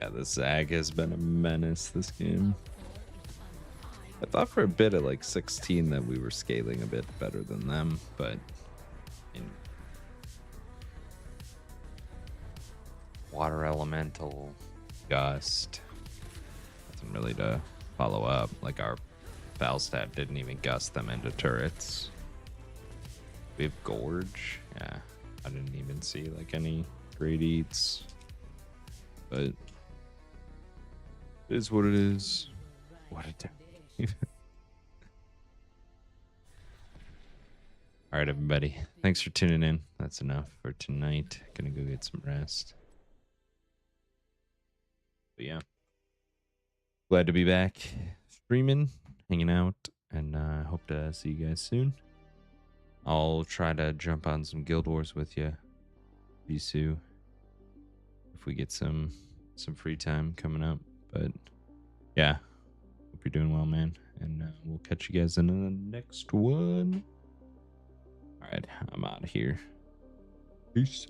Yeah, the Zag has been a menace this game. Our core is I thought for a bit at like 16 that we were scaling a bit better than them, but in water elemental, gust, nothing really to follow up. Like our Falstat didn't even gust them into turrets. We have Gorge. Yeah, I didn't even see like any great eats, but it is what it is. What a day. All right, everybody. Thanks for tuning in. That's enough for tonight. Gonna go get some rest. But yeah, glad to be back streaming, hanging out, and hope to see you guys soon. I'll try to jump on some Guild Wars with you, Bisu, if we get some free time coming up. But yeah, hope you're doing well, man, and we'll catch you guys in the next one. All right, I'm out of here. Peace.